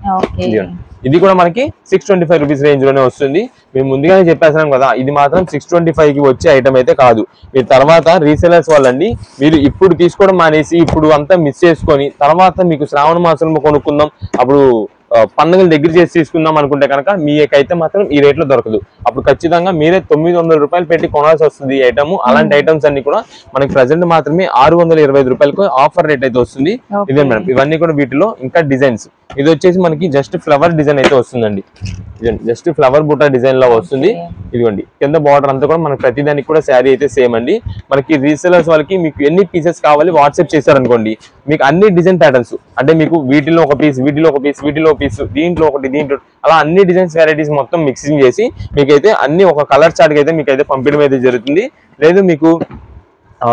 ఇది కూడా మనకి 625 రూపీస్ రేంజ్ లోనే వస్తుంది. మేము ముందుగానే చెప్పేసాం కదా, ఇది మాత్రం 625 కి వచ్చే ఐటమ్ అయితే కాదు. మీరు తర్వాత రీసెలర్స్ వాళ్ళండి, మీరు ఇప్పుడు తీసుకోవడం మానేసి ఇప్పుడు అంతా మిస్ చేసుకొని తర్వాత మీకు శ్రావణ మాసంలో కొనుక్కుందాం, అప్పుడు పండుగలు దగ్గర చేసి తీసుకుందాం అనుకుంటే కనుక మీకైతే మాత్రం ఈ రేట్ లో దొరకదు. అప్పుడు ఖచ్చితంగా మీరే 900 రూపాయలు పెట్టి కొనాల్సి వస్తుంది ఈ ఐటమ్. అలాంటి ఐటమ్స్ అన్ని కూడా మనకి ప్రెసెంట్ మాత్రమే 625 రూపాయలకు ఆఫర్ రేట్ అయితే వస్తుంది. ఇదే మేడం ఇవన్నీ కూడా వీటిలో ఇంకా డిజైన్స్. ఇది వచ్చేసి మనకి జస్ట్ ఫ్లవర్ డిజైన్ అయితే వస్తుందండి. జస్ట్ ఫ్లవర్ బుట్ట డిజైన్ లో వస్తుంది. ఇదిగోండి కింద బార్డర్ అంతా కూడా మనకి ప్రతిదానికి కూడా శారీ అయితే సేమ్ అండి. మనకి రీసెలర్స్ వాళ్ళకి మీకు ఎన్ని పీసెస్ కావాలి వాట్సాప్ చేశారనుకోండి, మీకు అన్ని డిజైన్ ప్యాటర్న్స్ అంటే మీకు వీటిలో ఒక పీస్, వీటిలో ఒక పీస్, వీటిలో పీస్, దీంట్లో ఒకటి, దీంట్లో అలా అన్ని డిజైన్స్ వెరైటీస్ మొత్తం మిక్సింగ్ చేసి మీకైతే అన్ని ఒక కలర్ చార్ట్ అయితే మీకైతే పంపించడం అయితే జరుగుతుంది. లేదు మీకు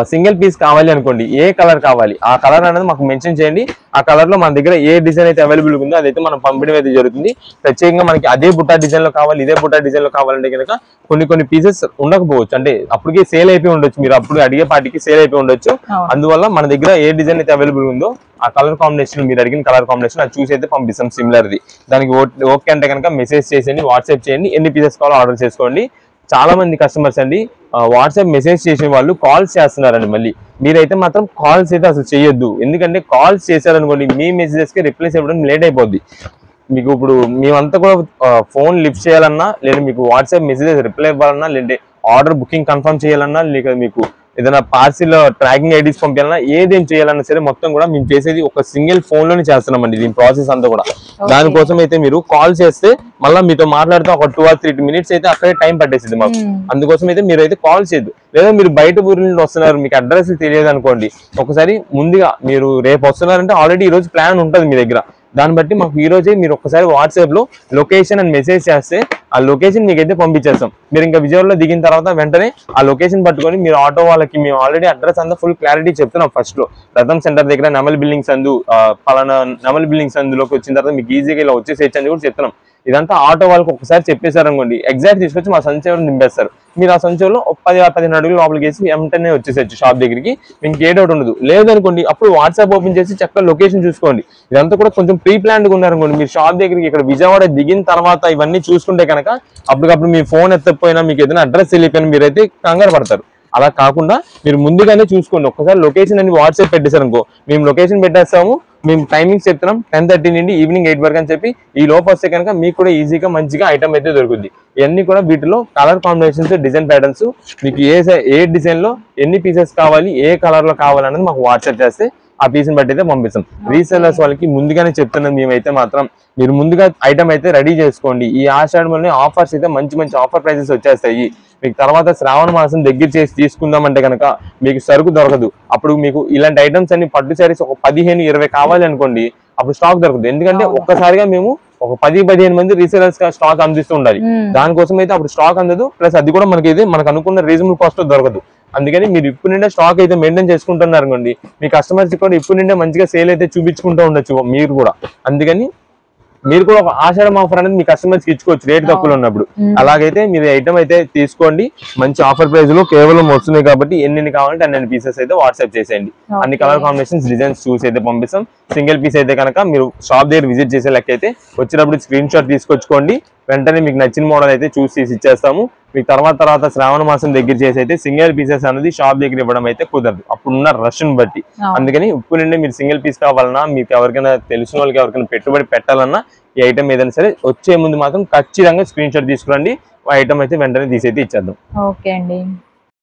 సింగిల్ పీస్ కావాలి అనుకోండి, ఏ కలర్ కావాలి ఆ కలర్ అనేది మాకు మెన్షన్ చేయండి. ఆ కలర్ లో మన దగ్గర ఏ డిజైన్ అయితే అవైలబుల్ ఉందో అదైతే మనం పంపించడం అయితే జరుగుతుంది. ప్రత్యేకంగా మనకి అదే బుట్టా డిజైన్ లో కావాలి, ఇదే బుట్టా డిజైన్ లో కావాలంటే కనుక కొన్ని పీసెస్ ఉండకపోవచ్చు, అంటే అప్పటికే సేల్ అయిపోయి ఉండొచ్చు, మీరు అప్పుడు అడిగే పాటికి సేల్ అయిపోయి ఉండొచ్చు. అందువల్ల మన దగ్గర ఏ డిజైన్ అయితే అవైలబుల్ ఉందో ఆ కలర్ కాంబినేషన్, మీరు అడిగిన కలర్ కాంబినేషన్ అది చూసి అయితే పంపిస్తాం సిమిలర్ది. దానికి ఓకే అంటే కనుక మెసేజ్ చేసేయండి, వాట్సాప్ చేయండి, ఎన్ని పీసెస్ కావాలో ఆర్డర్ చేసుకోండి. చాలా మంది కస్టమర్స్ అండి వాట్సాప్ మెసేజ్ చేసిన వాళ్ళు కాల్స్ చేస్తున్నారండి. మళ్ళీ మీరైతే మాత్రం కాల్స్ అయితే అసలు చేయొద్దు. ఎందుకంటే కాల్స్ చేశారనుకోండి మీ మెసేజెస్ కి రిప్లైస్ ఇవ్వడం లేట్ అయిపోద్ది. మీకు ఇప్పుడు మేమంతా కూడా ఫోన్ లిఫ్ట్ చేయాలన్నా, లేదా మీకు వాట్సాప్ మెసేజెస్ రిప్లై ఇవ్వాలన్నా, లేదంటే ఆర్డర్ బుకింగ్ కన్ఫర్మ్ చేయాలన్నా, లేక మీకు ఏదైనా పార్సిల్ ట్రాకింగ్ ఐడీస్ పంపించాలన్నా, ఏదేం చేయాలన్నా సరే మొత్తం కూడా మేము చేసేది ఒక సింగిల్ ఫోన్ లోనే చేస్తున్నామండి దీని ప్రాసెస్ అంతా కూడా. దానికోసం అయితే మీరు కాల్ చేస్తే మళ్ళీ మీతో మాట్లాడితే ఒక 2 or 3 minutes అయితే అక్కడే టైం పట్టేసింది మాకు. అందుకోసం అయితే మీరు అయితే కాల్ చేయొద్దు. లేదా మీరు బయట ఊరి నుండి వస్తున్నారు, మీకు అడ్రస్ తెలియదు అనుకోండి, ఒకసారి ముందుగా మీరు రేపు వస్తున్నారంటే ఆల్రెడీ ఈ రోజు ప్లాన్ ఉంటుంది మీ దగ్గర. దాన్ని బట్టి మాకు ఈ రోజే మీరు ఒకసారి వాట్సాప్ లో లొకేషన్ అని మెసేజ్ చేస్తే ఆ లొకేషన్ మీకైతే పంపించేస్తాం. మీరు ఇంకా విజయవాడలో దిగిన తర్వాత వెంటనే ఆ లొకేషన్ పట్టుకొని మీరు ఆటో వాళ్ళకి మేము ఆల్రెడీ అడ్రస్ అంతా ఫుల్ క్లారిటీ చెప్తున్నాం. ఫస్ట్ లో రథం సెంటర్ దగ్గర నెమల్ బిల్డింగ్స్ అందు పలానా నెమల్ బిల్డింగ్స్ అందులోకి వచ్చిన తర్వాత మీకు ఈజీగా ఇలా వచ్చేసేయచ్చు అని కూడా చెప్తున్నాం. ఇదంతా ఆటో వాళ్ళకి ఒకసారి చెప్పేశారు అనుకోండి, ఎగ్జాక్ట్ తీసుకొచ్చి మా సంచయంలో నింపేస్తారు. మీరు ఆ సంచయంలో 10-15 అడుగులు లోపలికి వేసి వెంటనే వచ్చేసేయచ్చు షాప్ దగ్గరికి, మీకు ఏ డౌట్ ఉండదు. లేదనుకోండి అప్పుడు వాట్సాప్ ఓపెన్ చేసి చక్కగా లొకేషన్ చూసుకోండి. ఇదంతా కూడా కొంచెం ప్రీ ప్లాన్డ్ ఉన్నారనుకోండి, మీరు షాప్ దగ్గరికి ఇక్కడ విజయవాడ దిగిన తర్వాత ఇవన్నీ చూసుకుంటే కనుక అప్పటికప్పుడు మీ ఫోన్ ఎత్తకపోయినా, మీకు ఏదైనా అడ్రస్ తెలియకపోయినా మీరైతే కంగారు పడతారు. అలా కాకుండా మీరు ముందుగానే చూసుకోండి. ఒక్కసారి లొకేషన్ అని వాట్సాప్ పెట్టేశారు అనుకో, మేము లొకేషన్ పెట్టేస్తాము, మేము టైమింగ్స్ చెప్తున్నాం 10:30 నుండి ఈవినింగ్ 8 వరకు అని చెప్పి ఈ లోపు వస్తే కనుక మీకు కూడా ఈజీగా మంచిగా ఐటమ్ అయితే దొరుకుద్ది. ఇవన్నీ కూడా వీటిలో కలర్ కాంబినేషన్స్, డిజైన్ ప్యాటర్న్స్, మీకు ఏ డిజైన్ లో ఎన్ని పీసెస్ కావాలి, ఏ కలర్ లో కావాలన్నది మాకు వాట్సాప్ చేస్తే ఆ పీస్ ని బట్టి అయితే పంపిస్తాం. రీసెల్లర్స్ వాళ్ళకి ముందుగానే చెప్తున్నాం మేమైతే మాత్రం, మీరు ముందుగా ఐటమ్ అయితే రెడీ చేసుకోండి. ఈ ఆషాఢంలోనే ఆఫర్స్ అయితే మంచి మంచి ఆఫర్ ప్రైసెస్ వచ్చేస్తాయి. మీకు తర్వాత శ్రావణ మాసం దగ్గర చేసి తీసుకుందామంటే కనుక మీకు సరుకు దొరకదు. అప్పుడు మీకు ఇలాంటి ఐటమ్స్ అన్ని పట్టు సారీస్ ఒక 15-20 కావాలి అనుకోండి, అప్పుడు స్టాక్ దొరకదు. ఎందుకంటే ఒక్కసారిగా మేము ఒక 10-15 మంది రీసేలర్స్ స్టాక్ అందిస్తూ ఉండాలి. దానికోసం అయితే అప్పుడు స్టాక్ అందదు, ప్లస్ అది కూడా మనకు అనుకున్న రీజనబుల్ కాస్ట్ లో దొరకదు. అందుకని మీరు ఇప్పుడు నిండే స్టాక్ అయితే మెయింటైన్ చేసుకుంటున్నారు అనుకోండి, మీ కస్టమర్స్ కూడా ఇప్పుడు నిండే మంచిగా సేల్ అయితే చూపించుకుంటూ ఉండొచ్చు మీరు కూడా. అందుకని మీరు కూడా ఒక ఆషాఢం ఆఫర్ అనేది మీ కస్టమర్స్ కి ఇచ్చుకోవచ్చు రేట్ తక్కువలో ఉన్నప్పుడు. అలాగైతే మీరు ఐటమ్ అయితే తీసుకోండి, మంచి ఆఫర్ ప్రైస్ లో కేవలం వస్తున్నాయి కాబట్టి ఎన్ని కావాలంటే అన్ని పీసెస్ అయితే వాట్సాప్ చేసేయండి. అన్ని కలర్ కాంబినేషన్స్, డిజైన్స్ చూసి అయితే పంపిస్తాం. సింగిల్ పీస్ అయితే కనుక మీరు షాప్ దగ్గర విజిట్ చేసే లెక్క అయితే వచ్చినప్పుడు స్క్రీన్ షాట్ తీసుకొచ్చుకోండి. వెంటనే మీకు నచ్చిన మోడల్ అయితే చూసి ఇచ్చేస్తాము. మీకు తర్వాత శ్రావణ మాసం దగ్గర చేసి అయితే సింగిల్ పీసెస్ అనేది షాప్ దగ్గర ఇవ్వడం అయితే కుదరదు, అప్పుడున్న రష్ ని బట్టి. అందుకని ఇప్పుడు నుండి మీరు సింగిల్ పీస్ కావాలన్నా, మీకు ఎవరికైనా తెలిసిన వాళ్ళకి ఎవరికైనా పెట్టుబడి పెట్టాలన్నా, ఈ ఐటమ్ ఏదైనా సరే వచ్చే ముందు మాత్రం ఖచ్చితంగా స్క్రీన్ షాట్ తీసుకురండి. ఆ ఐటమ్ అయితే వెంటనే తీసి అయితే ఇచ్చేద్దాం. ఓకే అండి.